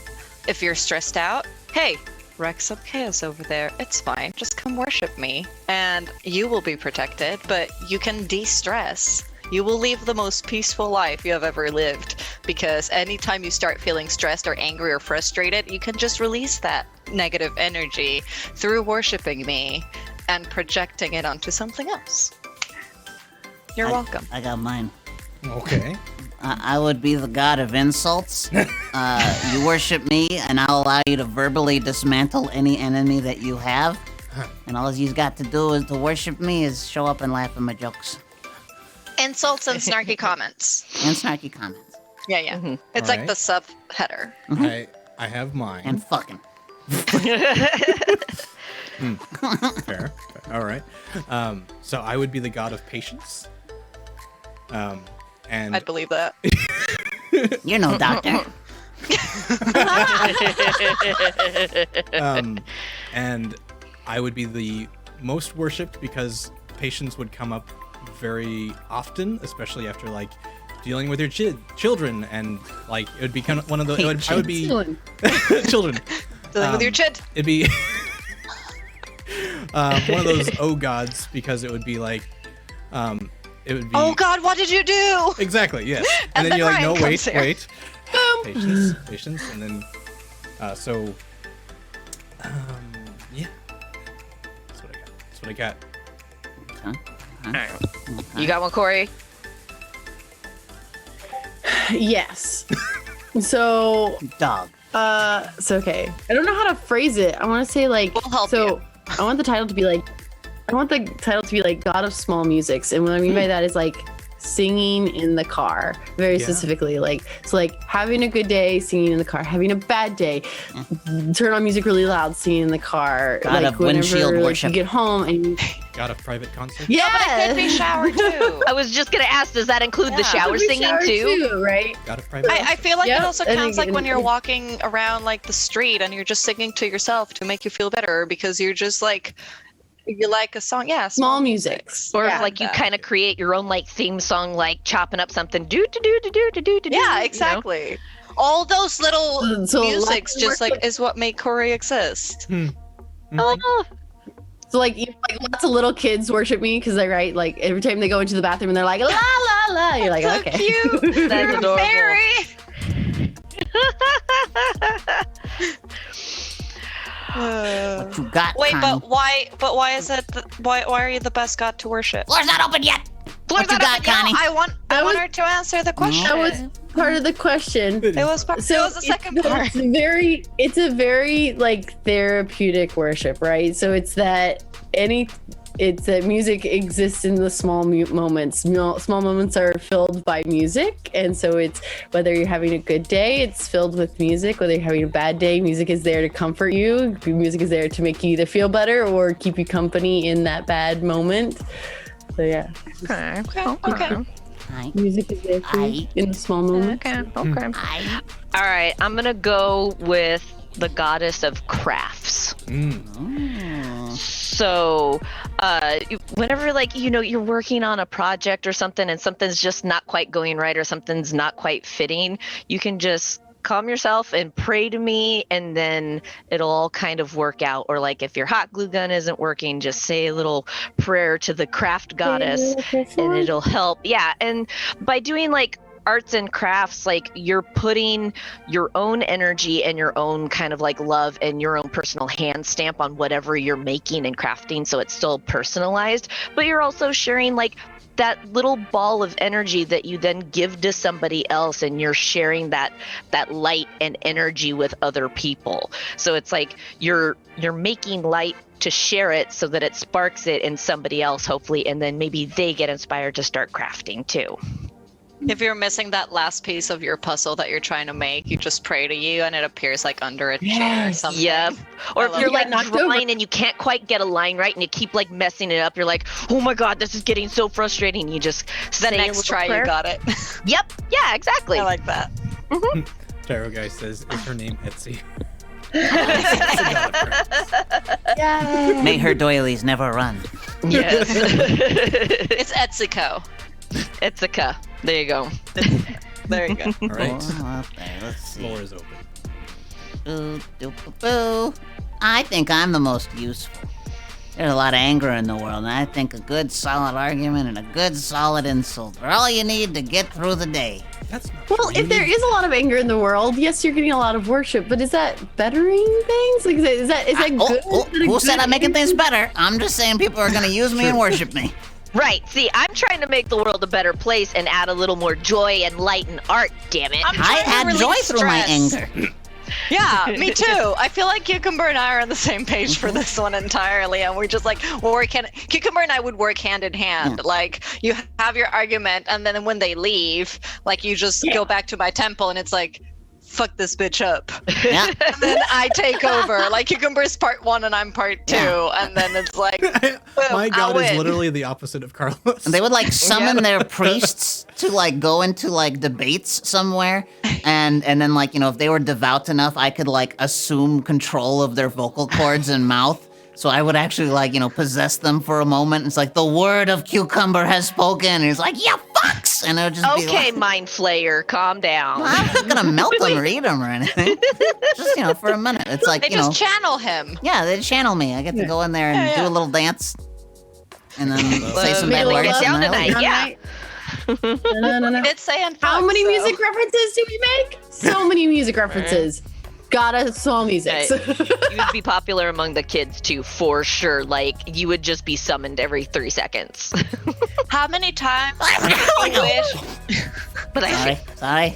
if you're stressed out, hey, wreck some chaos over there. It's fine. Just come worship me. And you will be protected, but you can de-stress. You will live the most peaceful life you have ever lived, because anytime you start feeling stressed or angry or frustrated, you can just release that negative energy through worshiping me and projecting it onto something else. You're welcome. I got mine. Okay. I would be the god of insults. You worship me, and I'll allow you to verbally dismantle any enemy that you have. And all you've got to do is to worship me is show up and laugh at my jokes. Insults and snarky comments. And snarky comments. Yeah, yeah. Mhm. It's All like right. the subheader. I have mine. And fucking. Fair. All right. So I would be the god of patience. And I'd believe that. You're no doctor. and I would be the most worshipped because patience would come up very often, especially after like dealing with your children, and like it would be kind of one of the. I would be children. Dealing with your chid. It'd be one of those gods, because it would be like it would be Oh God, what did you do? exactly, yes. And And then then you're like, Ryan no, comes wait, here. wait. Patience, and then yeah. That's what I got. You got one, Corey? Yes. So Dog. so okay. I don't know how to phrase it. I want to say like We'll help so you. I want the title to be like God of Small Musics. And what I mean by that is like singing in the car, very Yeah. specifically. Like so like having a good day, singing in the car, having a bad day, turn on music really loud, singing in the car. God like of windshield like, worship. you get home and God of private concert. yeah, But it could be shower too. I was just gonna ask, does that include the Yeah. shower Could be singing shower too? right? God of private. I feel like Yep, it also and counts like again- when you're walking around like the street and you're just singing to yourself to make you feel better because you're just like you like a song. Yeah, Small musics. Or Yeah, if like you that. kind of create your own like theme song, like chopping up something, do do do do do do do. Yeah, exactly. All those little So musics lots of just like work- is what make Corey exist. Oh, So like, lots of little kids worship me because I write like every time they go into the bathroom and they're like la la la. You're like So okay. cute. That's You're a adorable. fairy. What you got, Wait, Connie? but why is it why are you the best god to worship? Floor's not open yet. What you got, No, Connie? I want That was- her to answer the question. That was part of the question. It was part, it was the second part. It's a very like therapeutic worship, right? So it's that music exists in the small moments. Small moments are filled by music, and so it's whether you're having a good day, it's filled with music. Whether you're having a bad day, music is there to comfort you. Music is there to make you either feel better or keep you company in that bad moment. So yeah, okay. Okay. Aye. music is there for you in the small moments. Okay. Okay. Aye. All right. I'm gonna go with the goddess of crafts. Oh. So, whenever like you're working on a project or something and something's just not quite going right or something's not quite fitting, you can just calm yourself and pray to me, and then it'll all kind of work out. Or like if your hot glue gun isn't working, just say a little prayer to the craft goddess, and it'll help. Yeah, and by doing like arts and crafts, like you're putting your own energy and your own kind of like love and your own personal hand stamp on whatever you're making and crafting, so it's still personalized, but you're also sharing like that little ball of energy that you then give to somebody else, and you're sharing that light and energy with other people. So it's like you're making light to share it so that it sparks it in somebody else, hopefully, and then maybe they get inspired to start crafting too. If you're missing that last piece of your puzzle that you're trying to make, you just pray to you and it appears like under a chair or Yes. something. Yep. Or I if love you're it. like knocked over. drawing and you can't quite get a line right and you keep like messing it up, you're like, oh my god, this is getting so frustrating. You just The say a next little try, prayer. you got it. Yep. Yeah, exactly. I like that. Gyro Guy says, is her name Etsy? Yay. May her doilies never run. Yes. It's Etsuko. Itsuka. There you go. There you go. All right. Oh, okay, let's see. Floor is open. Boo, doo, boo, boo. I think I'm the most useful. There's a lot of anger in the world, and I think a good solid argument and a good solid insult are all you need to get through the day. That's not Well, true. if there is a lot of anger in the world, yes, you're getting a lot of worship, but is that bettering things? Like, is that good? Who said I'm making things better? I'm just saying people are gonna use me and worship me. Right. See, I'm trying to make the world a better place and add a little more joy and light and art, damn it. I'm I trying to add release joy through my stress. anger. Yeah, me too. I feel like Cucumber and I are on the same page for this one entirely, and we're just like Cucumber and I would work hand in hand. Like you have your argument, and then when they leave, like you just go back to my temple, and it's like, fuck this bitch up. Yeah. And then I take over. Like Cucumber's part 1 and I'm part 2, and then it's like, boom, My I'll god is win. literally the opposite of Carlos. And they would like summon their priests to like go into like debates somewhere, and then like if they were devout enough, I could like assume control of their vocal cords and mouth. So I would actually like possess them for a moment. It's like the word of Cucumber has spoken. And he's like, yeah, fucks, and it would just be Okay, like, Mind Flayer, calm down. I'm not gonna melt them or eat them or anything. Just for a minute. It's like They just channel him. yeah, they channel me. I get to go in there and Yeah, do yeah. a little dance, and then say some Make bad it words. get down and then I tonight. leave. Yeah. I did say and How fuck, many so- music references do we make? So many music references. Gotta small music. You would be popular among the kids too, for sure. Like, you would just be summoned every 3 seconds. How many times do you wish? But Sorry.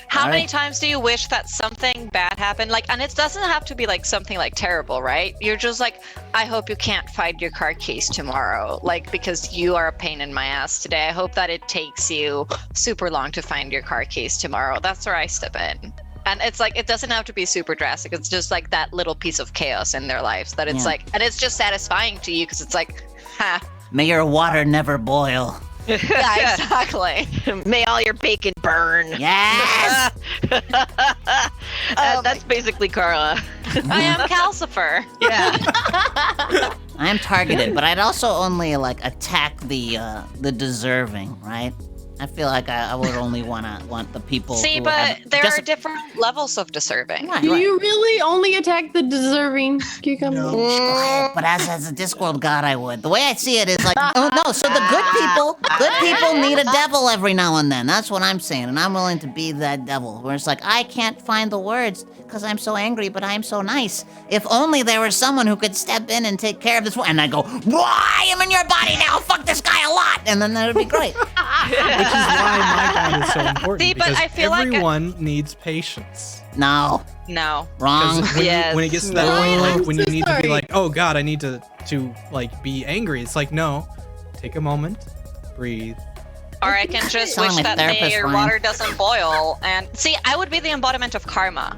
How All many right. times do you wish that something bad happened? Like, and it doesn't have to be like something like terrible, right? You're just like, I hope you can't find your car keys tomorrow, like because you are a pain in my ass today. I hope that it takes you super long to find your car keys tomorrow. That's where I step in. And it's like, it doesn't have to be super drastic. It's just like that little piece of chaos in their lives that it's Yeah. like, and it's just satisfying to you because it's like, ha, May your water never boil. yeah, exactly. May all your bacon burn. Yes. That's basically Carla. I am Calcifer. Yeah. I am targeted, but I'd also only like attack the deserving, right? I feel like I would only want the people. See, who but have there just are different levels of deserving. Right, Do right. you really only attack the deserving cucumber? But as a Discworld god, I would. The way I see it is like, oh no. So the good people need a devil every now and then. That's what I'm saying, and I'm willing to be that devil. Where it's like, I can't find the words because I'm so angry, but I'm so nice. If only there was someone who could step in and take care of this. And I go, I am in your body now. Fuck this guy a lot, and then that would be great. Which is why my god is so important. See, but because I feel like everyone needs patience. No, No. wrong. Because when it gets to that No, point, I'm like when so you need to sorry. be like, oh god, I need to like be angry. It's like, no, take a moment, breathe. Or I can just Sound wish like my that therapist, your Ryan. water doesn't boil. And see, I would be the embodiment of karma.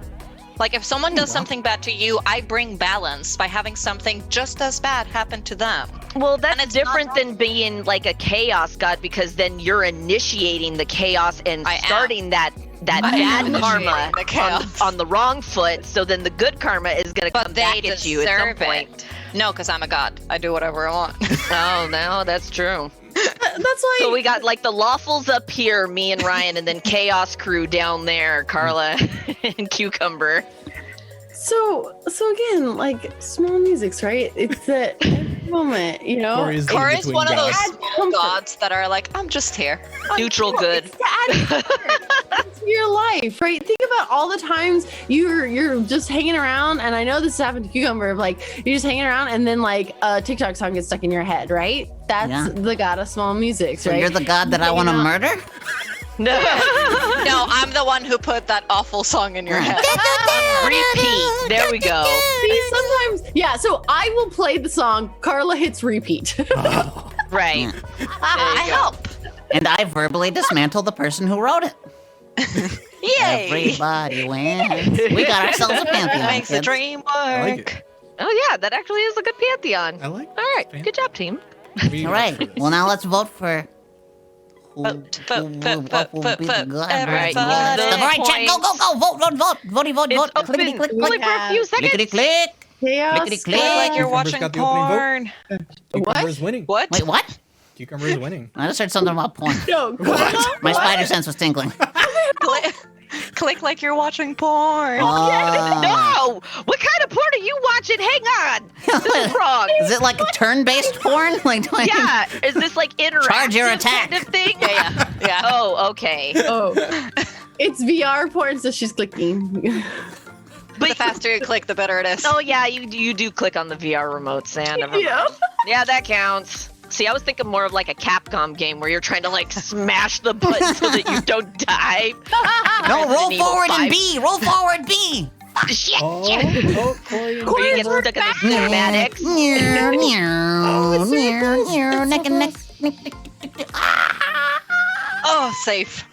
Like if someone does something bad to you, I bring balance by having something just as bad happen to them. Well, And that's it's not different than being like a chaos god, because then you're initiating the chaos and I am. starting that I am bad initiating karma the chaos. on the wrong foot. So then the good karma is going to But come they back at you at some deserve point. it. No, because I'm a god. I do whatever I want. Oh, no, that's true. That's like So we got like the lawfuls up here, me and Ryan, and then chaos crew down there, Carla and Cucumber. so again, like small musics, right? It's that moment, Corey is the Cora is in-between one of those god. Add small comfort. gods that are like, I'm just here. Neutral good. It's to add comfort to your life, right? Think about all the times you're just hanging around, and I know this happened to Cucumber. Like you're just hanging around, and then like a TikTok song gets stuck in your head, right? That's Yeah. the god of small musics, So right? you're the god that I want to Hanging out. murder? No. No, I'm the one who put that awful song in your head. Repeat. There we go. See, sometimes, yeah. So I will play the song. Carla hits repeat. Right. I go. help. And I verbally dismantle the person who wrote it. Yay! Everybody wins. We got ourselves a pantheon. Makes the kids. dream I like work. it. Oh yeah, that actually is a good pantheon. I like All right, this good job, team. We All worked for right. this. Well, now let's vote for who, Vote, who vote, vote, what will vote, be the vote, god. everybody. All right, chat. Go, go, go. Vote, vote, vote. Vote, vote, It's vote. open Clickety, click, only click. for a few seconds. Clickety, click. Chaos. Clickety-click. Look like you're Cucumber's watching got the opening vote. porn. Cucumber's winning. What? Wait, what? Cucumber's winning. I just heard something about porn. No, what? My spider sense was tingling. Click like you're watching porn. Oh. No! What kind of porn are you watching? Hang on! This is wrong. Is it like a turn-based porn? Like, do I- Yeah, is this like interactive Charge your attack. kind of thing? Yeah. Oh, okay. Oh, it's VR porn, so she's clicking. The But faster you click, the better it is. oh yeah, you do click on the VR remote, Sam. Never mind. Yeah. Yeah, that counts. See, I was thinking more of like a Capcom game where you're trying to like smash the button so that you don't die. No, roll Resident Evil forward 5. and B. Roll forward B. Shit! Oh, shit. oh, Corey. Or you get stuck in the cinematics. Meow, meow, meow, meow, neck and neck. Ah! Oh, safe.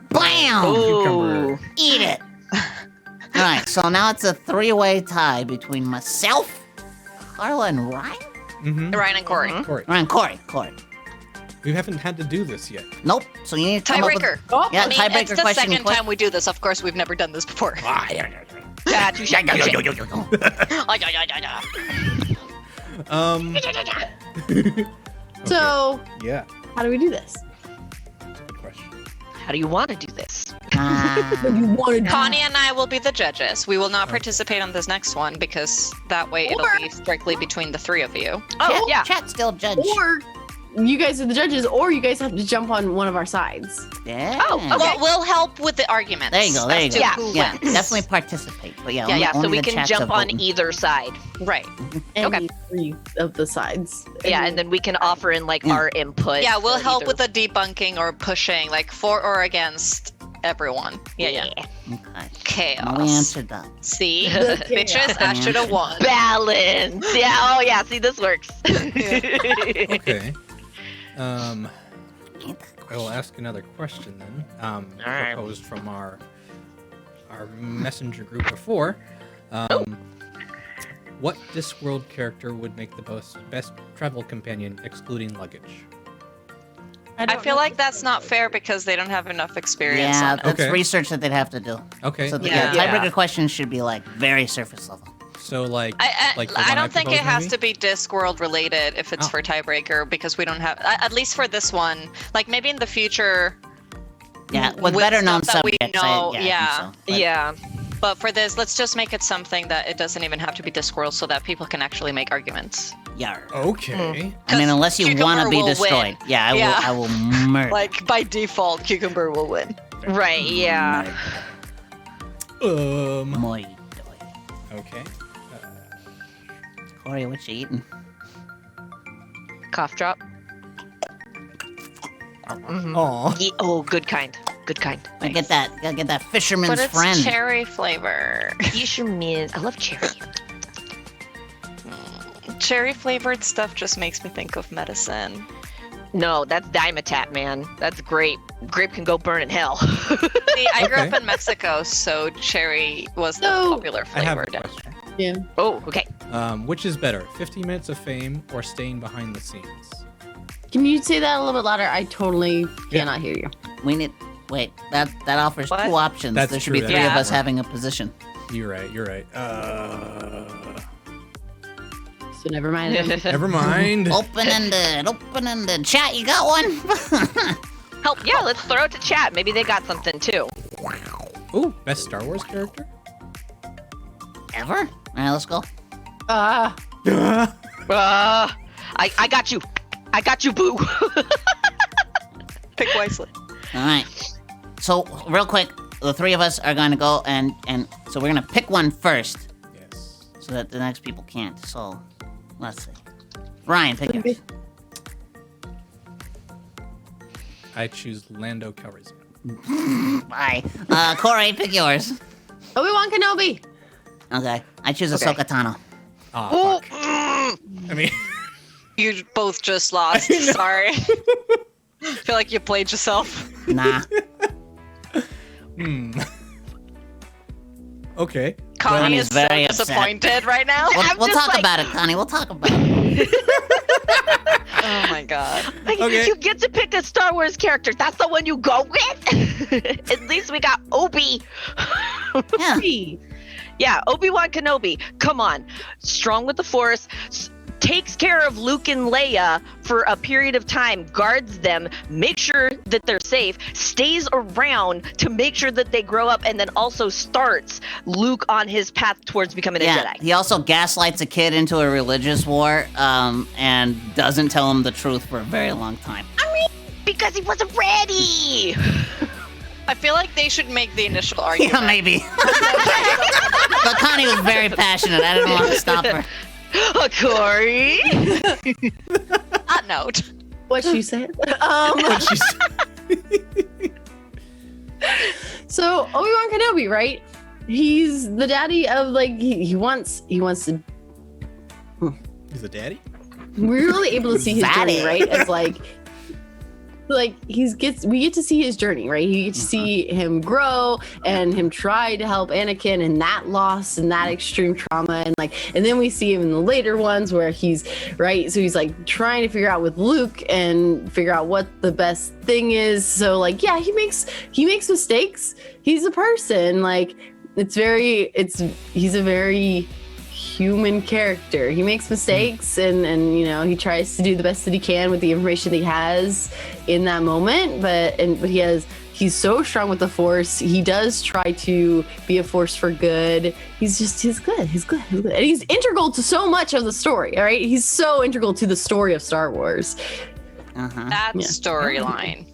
Bam! Ooh. Eat it. All right, so now it's a three-way tie between myself, Carla, and Ryan. Mm-hmm. Ryan and Corey. Corey. Ryan, Corey. We haven't had to do this yet. Nope. So you need to come up with... Tiebreaker. Oh, Yeah, I mean, tiebreaker it's the question. second time we do this. Of course, we've never done this before. Yeah, touche, touche. So, Yeah. how do we do this? Good question. How do you want to do this? You wanted Connie and I will be the judges. We will not participate on this next one because that way it'll Or- be strictly between the three of you. Oh, yeah. Chat still judge. or you guys are the judges, or you guys have to jump on one of our sides. Yeah. Oh, okay. Well, we'll help with the arguments. There you go. There you as go. to Yeah. who Yeah, wins. definitely participate. But yeah, Yeah, only, yeah, so only we the can chats jump are on voting. either side. Right. Any three of the sides. Yeah, and then we can offer in like our input. Yeah, we'll for help either- with the debunking or pushing, like for or against everyone. Yeah. Okay. Chaos. Well, we answered that. See? The Bitches, I should have won. Balance. Yeah, oh yeah, see this works. Okay. I will ask another question then. right. Proposed from our messenger group before. What Discworld character would make the best travel companion, excluding luggage? I feel like that's not fair because they don't have enough experience Yeah, on it. that's Okay. research that they'd have to do. Okay. So the Yeah. tiebreaker questions should be like very surface level. So like, I like the one don't think it proposed, has maybe? to be Discworld related if it's Oh. for tiebreaker because we don't have, at least for this one, like maybe in the future, Yeah, with With better known stuff that we subjects. know, I think yeah. so. But Yeah. but for this, let's just make it something that it doesn't even have to be Discworld so that people can actually make arguments. Yeah. Okay. I mean, unless you want to Cucumber be will destroyed. win. Yeah, Yeah. I will murder. Like by default, Cucumber will win. Right, yeah. Muy doy. Okay. Corey, what you eating? Cough drop. Mhm. Aw. Yeah, oh, good kind. Good kind. Gotta get that fisherman's But it's friend. cherry flavor. Fisherman. I love cherry. Cherry flavored stuff just makes me think of medicine. No, that's Dimetat, man. That's grape. Grape can go burn in hell. See, I grew up Okay. in Mexico, so cherry was the So- popular I have flavor. a down question. Yeah. Oh, okay. Which is better, 50 minutes of fame or staying behind the scenes? Can you say that a little bit louder? I totally Yeah. cannot hear you. We need. Wait, that offers What? two options. That's there should true, be that's three of true. us having a position. You're right. You're right. So never mind. Never mind. Open-ended. Chat, you got one? Help. Yeah, let's throw it to chat. Maybe they got something too. Ooh, best Star Wars character. Ever? All right, let's go. Ah, I got you. I got you, boo. Pick wisely. All right. So real quick, the three of us are gonna go and so we're gonna pick one first, Yes. so that the next people can't. So let's see. Ryan, pick yours. I choose Lando Calrissian. Bye. Corey, pick yours. Obi-Wan Kenobi. Okay. I choose Okay. Ahsoka Tano. Ah, Ooh, fuck. I mean, You both just lost. Sorry. I feel like you played yourself. Nah. Okay. Connie Connie's is so very upset. disappointed right now. We'll just talk like- about it, Connie. We'll talk about it. Oh my god. Like, Okay. you get to pick a Star Wars character. That's the one you go with. At least we got Obi. Yeah. Yeah, Obi-Wan Kenobi. Come on. Strong with the Force. Takes care of Luke and Leia for a period of time, guards them, makes sure that they're safe, stays around to make sure that they grow up, and then also starts Luke on his path towards becoming a Yeah, Jedi. he also gaslights a kid into a religious war, and doesn't tell him the truth for a very long time. Because he wasn't ready. I feel like they should make the initial argument. Yeah, maybe. But Connie was very passionate. I didn't want to stop her. Corey. That note. What she said. So Obi-Wan Kenobi, right? He's the daddy of like he wants to. He's a daddy? We're really able to see his journey, Zaddy. right? As like we get to see his journey, right? You get to see him grow and him try to help Anakin and that loss and that extreme trauma and then we see him in the later ones where he's right. So he's like trying to figure out with Luke and figure out what the best thing is. So like, yeah, he makes mistakes. He's a person. Like he's a very human character. He makes mistakes and he tries to do the best that he can with the information that he has in that moment, but he's so strong with the Force. He does try to be a force for good. He's good. And he's integral to so much of the story, all right? He's so integral to the story of Star Wars. Uh-huh. That Yeah. storyline.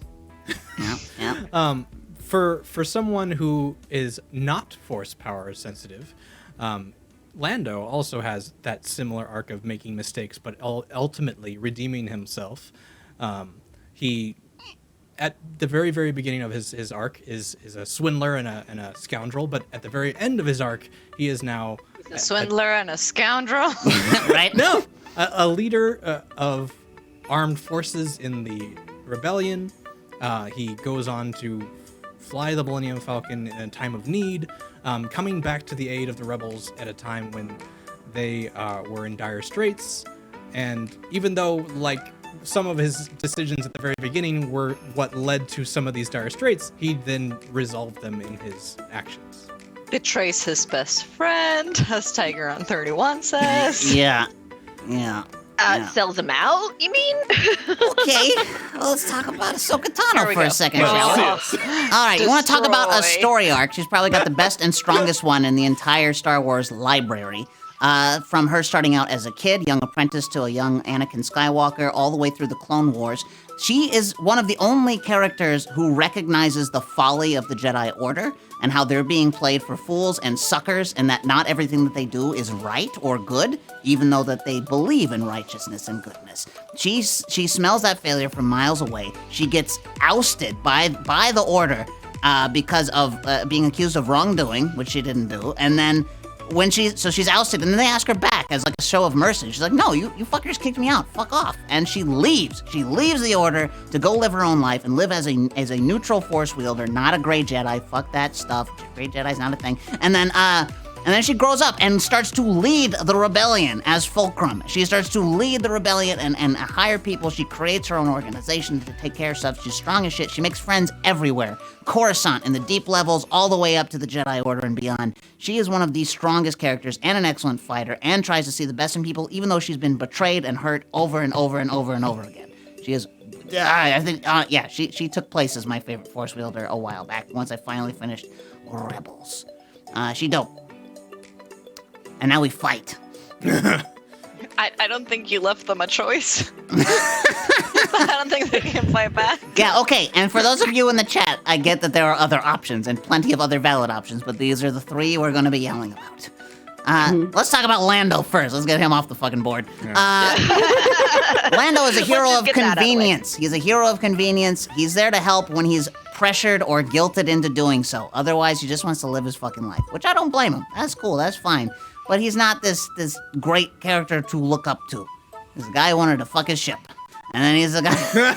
Yeah. For someone who is not Force power sensitive, Lando also has that similar arc of making mistakes, but ultimately redeeming himself. He, at the very, very beginning of his arc, is a swindler and a scoundrel, but at the very end of his arc, he is now A swindler and a scoundrel. Right? no a leader of armed forces in the rebellion. He goes on to fly the Millennium Falcon in a time of need, coming back to the aid of the rebels at a time when they were in dire straits. And even though, like, some of his decisions at the very beginning were what led to some of these dire straits, he then resolved them in his actions. Betrays his best friend, as Tiger on 31 says. Yeah. Yeah. Yeah. Sells him out, you mean? Okay, well, let's talk about Ahsoka Here Tano we for a go. second, Oh. shall we? All right, you want to talk about a Destroy. story arc? She's probably got the best and strongest one in the entire Star Wars library. From her starting out as a kid, young apprentice, to a young Anakin Skywalker, all the way through the Clone Wars. She is one of the only characters who recognizes the folly of the Jedi Order and how they're being played for fools and suckers, and that not everything that they do is right or good, even though that they believe in righteousness and goodness. She smells that failure from miles away. She gets ousted by the Order because of being accused of wrongdoing, which she didn't do, and then she's ousted, and then they ask her back as like a show of mercy. She's like, no, you fuckers kicked me out. Fuck off. And she leaves. She leaves the Order to go live her own life and live as a neutral Force wielder, not a gray Jedi. Fuck that stuff. Gray Jedi's not a thing. And then she grows up and starts to lead the rebellion as Fulcrum. She starts to lead the rebellion and hire people. She creates her own organization to take care of stuff. She's strong as shit. She makes friends everywhere. Coruscant in the deep levels all the way up to the Jedi Order and beyond. She is one of the strongest characters and an excellent fighter and tries to see the best in people even though she's been betrayed and hurt over and over and over and over again. She is... I think, she took place as my favorite Force wielder a while back once I finally finished Rebels. She dope. And now we fight. I don't think you left them a choice. I don't think they can fight back. Yeah, okay, and for those of you in the chat, I get that there are other options and plenty of other valid options, but these are the three we're going to be yelling about. Let's talk about Lando first. Let's get him off the fucking board. Lando is a hero just of get that out of the way. convenience. He's a hero of convenience. He's there to help when he's pressured or guilted into doing so. Otherwise, he just wants to live his fucking life, which I don't blame him. That's cool. That's fine. But he's not this great character to look up to. This guy wanted to fuck his ship. And then he's a guy...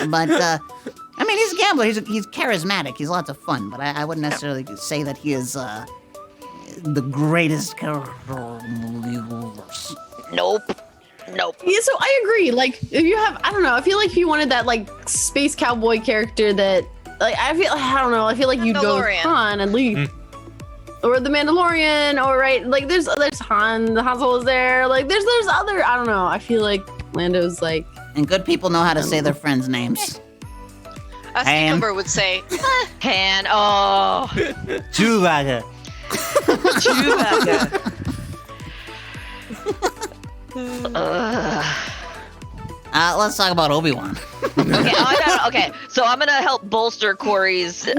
But I mean, he's a gambler. He's charismatic. He's lots of fun. But I wouldn't necessarily say that he is the greatest character in the universe. Nope. Yeah, so I agree. Like, if you have, I don't know, I feel like if you wanted that, like, space cowboy character that, like, I don't know, I feel like you'd go with Mandalorian. Han and Luke. Or the Mandalorian, or, right, like, there's Han Solo is there. Like, there's other, I don't know, I feel like Lando's, like... And good people know how to say their friends' names. As Han. Cucumber would say, Han. Oh. Chewbacca. Chewbacca. Let's talk about Obi-Wan. Okay, so I'm gonna help bolster Corey's Yay!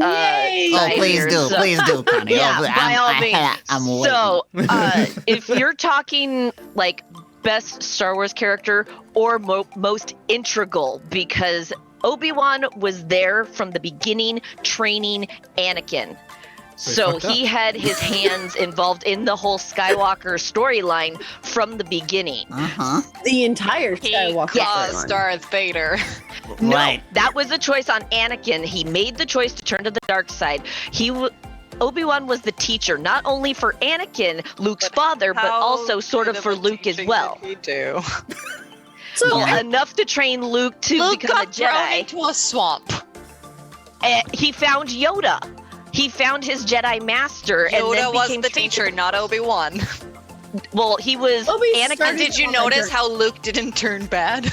Oh, side please here, do, so- please do, Connie. Yeah, Oh, by all means. I'm waiting. So, if you're talking like best Star Wars character or most integral, because Obi-Wan was there from the beginning, training Anakin. So fucked up. he had his hands involved in the whole Skywalker storyline from the beginning. Uh-huh. The entire he Skywalker caused storyline. Darth Vader. No, Right. that was a choice on Anakin. He made the choice to turn to the dark side. Obi-Wan was the teacher, not only for Anakin, Luke's father, but How also sort of good for a Luke as teaching well. did he do? So, Well, Yeah. enough to train Luke to Luke become a got thrown Jedi. into a swamp. He found Yoda. He found his Jedi master, and Yoda then was became the trained teacher, not Obi-Wan. Well, he was Obi Anakin. started- Did you Oh, notice that's how Luke didn't turn bad?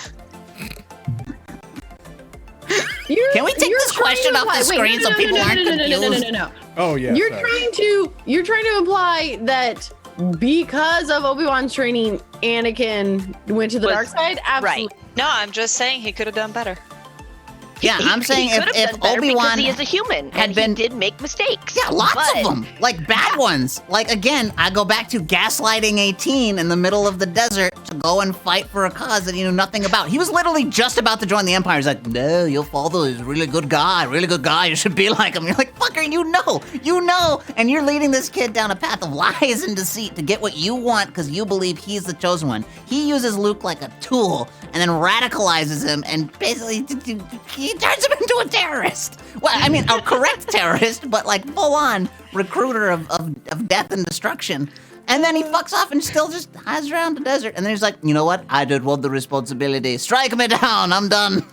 Can we take this question off the screen so people aren't confused? No. Oh yeah. You're sorry. trying to imply that because of Obi-Wan's training, Anakin went to the Was- dark side? Absolutely. right. No, I'm just saying he could have done better. Yeah, I'm saying he could have if done better Obi-Wan because he is a human had and been- he did make mistakes. Yeah, lots but of them. Like bad ones. Like again, I go back to gaslighting 18 in the middle of the desert to go and fight for a cause that he knew nothing about. He was literally just about to join the Empire. He's like, no, your father is a really good guy. You should be like him. You're like, fucker, you know. And you're leading this kid down a path of lies and deceit to get what you want because you believe he's the chosen one. He uses Luke like a tool and then radicalizes him and basically he turns him into a terrorist. Well, I mean, a correct terrorist, but like full-on recruiter of death and destruction. And then he fucks off and still just hides around the desert. And then he's like, you know what? I did want the responsibility. Strike me down. I'm done.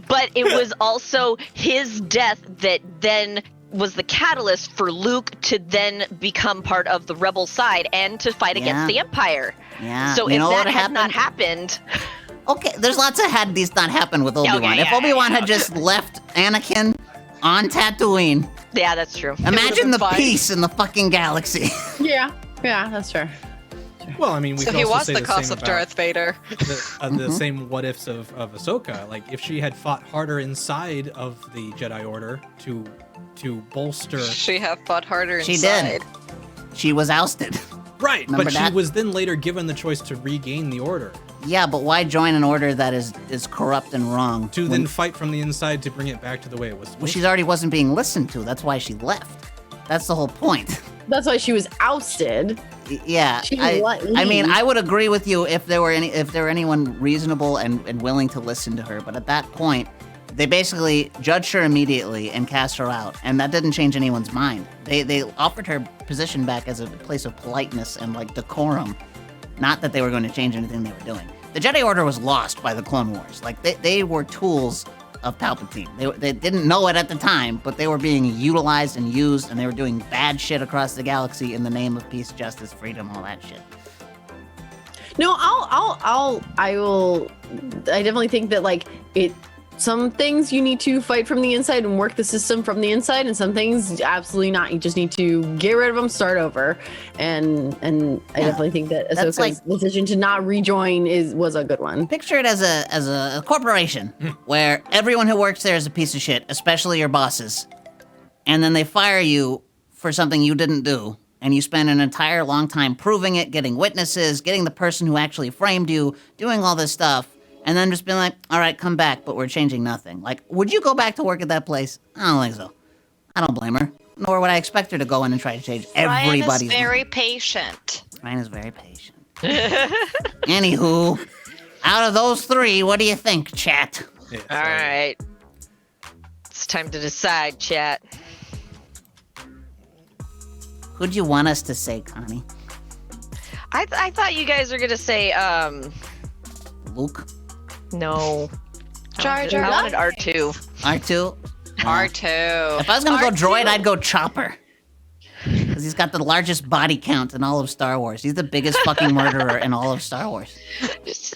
But it was also his death that then was the catalyst for Luke to then become part of the rebel side and to fight Yeah. against the Empire. Yeah. So you if know that what had not happened, Okay, there's lots of had these not happened with Obi-Wan. If Obi-Wan had just left Anakin on Tatooine, yeah, that's true. imagine the been fine. peace in the fucking galaxy. Yeah, that's fair. Well, I mean, we So could he also was say the the cause same of about Darth Vader. the same what ifs of Ahsoka. Like if she had fought harder inside of the Jedi Order to bolster. She have fought harder She inside. did. She was ousted. Right, Remember but that? she was then later given the choice to regain the order, Yeah, but why join an order that is corrupt and wrong? to when- then fight from the inside to bring it back to the way it was Well, supposed she already wasn't being listened to. That's why she left. That's the whole point. That's why she was ousted. Yeah, She I mean, leave. I would agree with you if there were anyone reasonable and willing to listen to her. But at that point, they basically judged her immediately and cast her out, and that didn't change anyone's mind. They offered her position back as a place of politeness and like decorum, not that they were going to change anything they were doing. The Jedi Order was lost by the Clone Wars. Like they were tools of Palpatine. They didn't know it at the time, but they were being utilized and used, and they were doing bad shit across the galaxy in the name of peace, justice, freedom, all that shit. No, I definitely think that like some things you need to fight from the inside and work the system from the inside, and some things absolutely not. You just need to get rid of them, start over, and I definitely think that That's Ahsoka's decision to not rejoin was a good one. Picture it as a corporation where everyone who works there is a piece of shit, especially your bosses. And then they fire you for something you didn't do, and you spend an entire long time proving it, getting witnesses, getting the person who actually framed you, doing all this stuff, and then just being like, all right, come back, but we're changing nothing. Like, would you go back to work at that place? I don't think so. I don't blame her. Nor would I expect her to go in and try to change everybody's Ryan is very mind. patient. Ryan is very patient. Anywho, out of those three, what do you think, chat? Yeah, All right. It's time to decide, chat. Who'd you want us to say, Connie? I thought you guys were gonna say Luke? no. Jar Jar I wanted R2. R2? R2. If I was gonna go R2. droid, I'd go Chopper. Because he's got the largest body count in all of Star Wars. He's the biggest fucking murderer in all of Star Wars.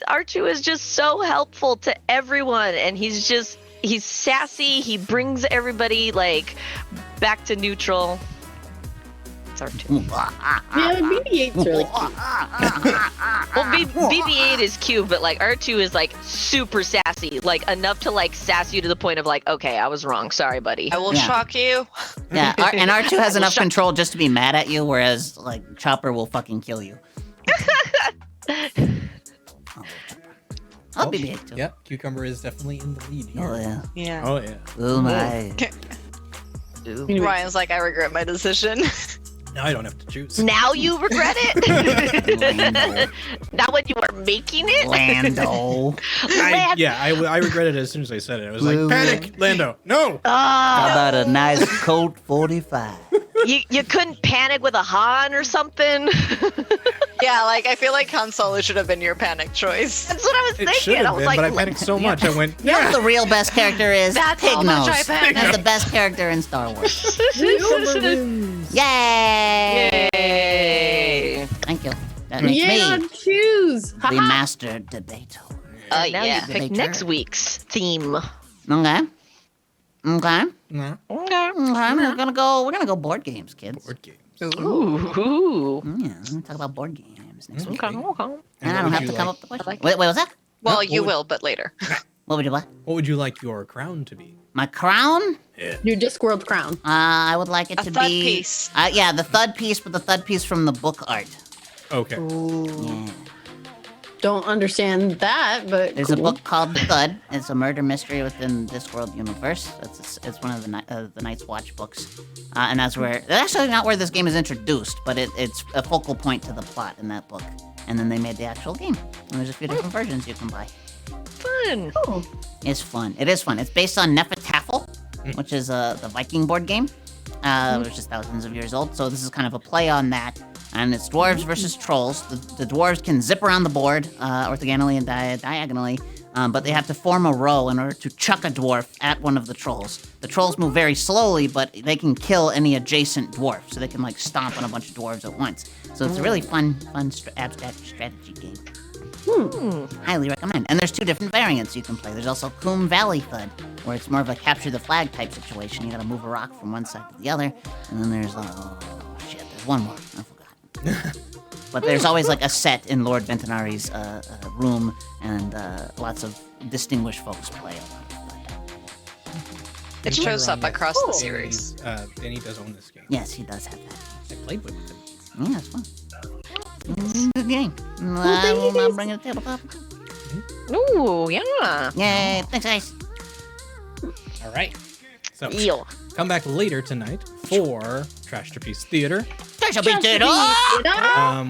R2 is just so helpful to everyone, and he's sassy. He brings everybody like back to neutral. It's R2. Yeah, BB-8's really cute. Well, BB-8 is cute, but like R2 is like super sassy, like enough to like sass you to the point of like, okay, I was wrong, sorry, buddy. I will Yeah. shock you. Yeah, and R2 has enough control just to be mad at you, whereas, like, Chopper will fucking kill you. I'll BB-8 too. Yep, Cucumber is definitely in the lead here. Oh, yeah. Yeah. Oh, yeah. Oh, my. Ryan's like, I regret my decision. Now I don't have to choose. Now you regret it? Lando. Not when you were making it? Lando. I regretted it as soon as I said it. I was like, Woo. panic, Lando, no! How about a nice Colt 45? You couldn't panic with a Han or something? Yeah, like, I feel like Han Solo should have been your panic choice. That's what I was It should thinking. I have was been, like, but I panicked so much, I went, You know yeah! what the real best character is? That's Pig how much I Nose. panicked. That's the best character in Star Wars. Cucumber wins. Yay! yay. Thank you. That makes Yeah, me choose. the Haha. master debater. Now yeah. you pick Debater. next week's theme. Okay. Okay. No, Okay. We're gonna go board games, kids. board games. Ooh. Yeah, we're gonna talk about board games next week. Okay, okay. And I what don't would have you to come like- up with the question. like Wait, what's that? Well, What you would- will, but later. What would you like? What would you like your crown to be? My crown? Your Discworld crown. I would like it A to thud be piece. Yeah, the thud piece, but the thud piece from the book art. Okay. Yeah. Don't understand that, but There's a book called The Thud. It's a murder mystery within Discworld universe. It's one of the Night's Watch books, and that's where that's actually not where this game is introduced, but it's a focal point to the plot in that book. And then they made the actual game, and there's a few different versions you can buy. Fun. It's fun. It is fun. It's based on Nefertafel, which is the Viking board game, which is thousands of years old. So this is kind of a play on that. And it's dwarves versus trolls. The dwarves can zip around the board orthogonally and diagonally, but they have to form a row in order to chuck a dwarf at one of the trolls. The trolls move very slowly, but they can kill any adjacent dwarf, so they can like stomp on a bunch of dwarves at once. So it's a really fun abstract strategy game. Highly recommend. And there's two different variants you can play. There's also Coombe Valley Thud, where it's more of a capture the flag type situation. You gotta move a rock from one side to the other. And then there's there's one more. I forgot. But there's always like a set in Lord Bentinari's room, and lots of distinguished folks play a lot of Thud. It shows up across the series. Danny does own this game. Yes, he does have that. I played with him. Yeah, it's fun. Good game. thank you, I'll guys. bring it to the tabletop. Ooh, yeah. Yay, thanks guys. All right. So Eel. come back later tonight for Trash to Piece Theater. There's a big dinner.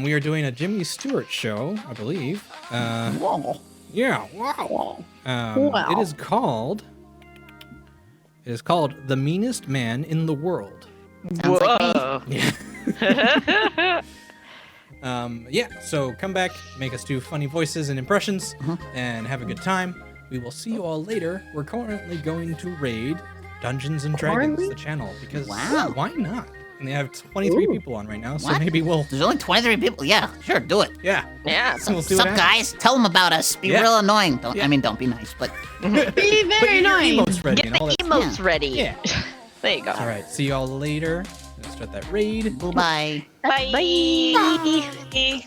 We are doing a Jimmy Stewart show, I believe. Whoa. Yeah. Wow. Wow. It is called The Meanest Man in the World. Sounds like me. Whoa. Yeah. So come back, make us do funny voices and impressions, Uh-huh. and have a good time. We will see you all later. We're currently going to raid Dungeons and Dragons, Currently? the channel, because Wow. why not? And they have 23 Ooh. people on right now, so What? maybe we'll. There's only 23 people. Yeah, sure, do it. Yeah. Yeah. So we'll see Sup, what happens. guys? Tell them about us. Be Yeah. real annoying. Don't. Yeah. I mean, don't be nice, but Be Put very your annoying. emotes ready Get and the all that. emotes ready. Yeah. There you go. All right. See you all later. Let's start that raid. bye. Bye. Bye.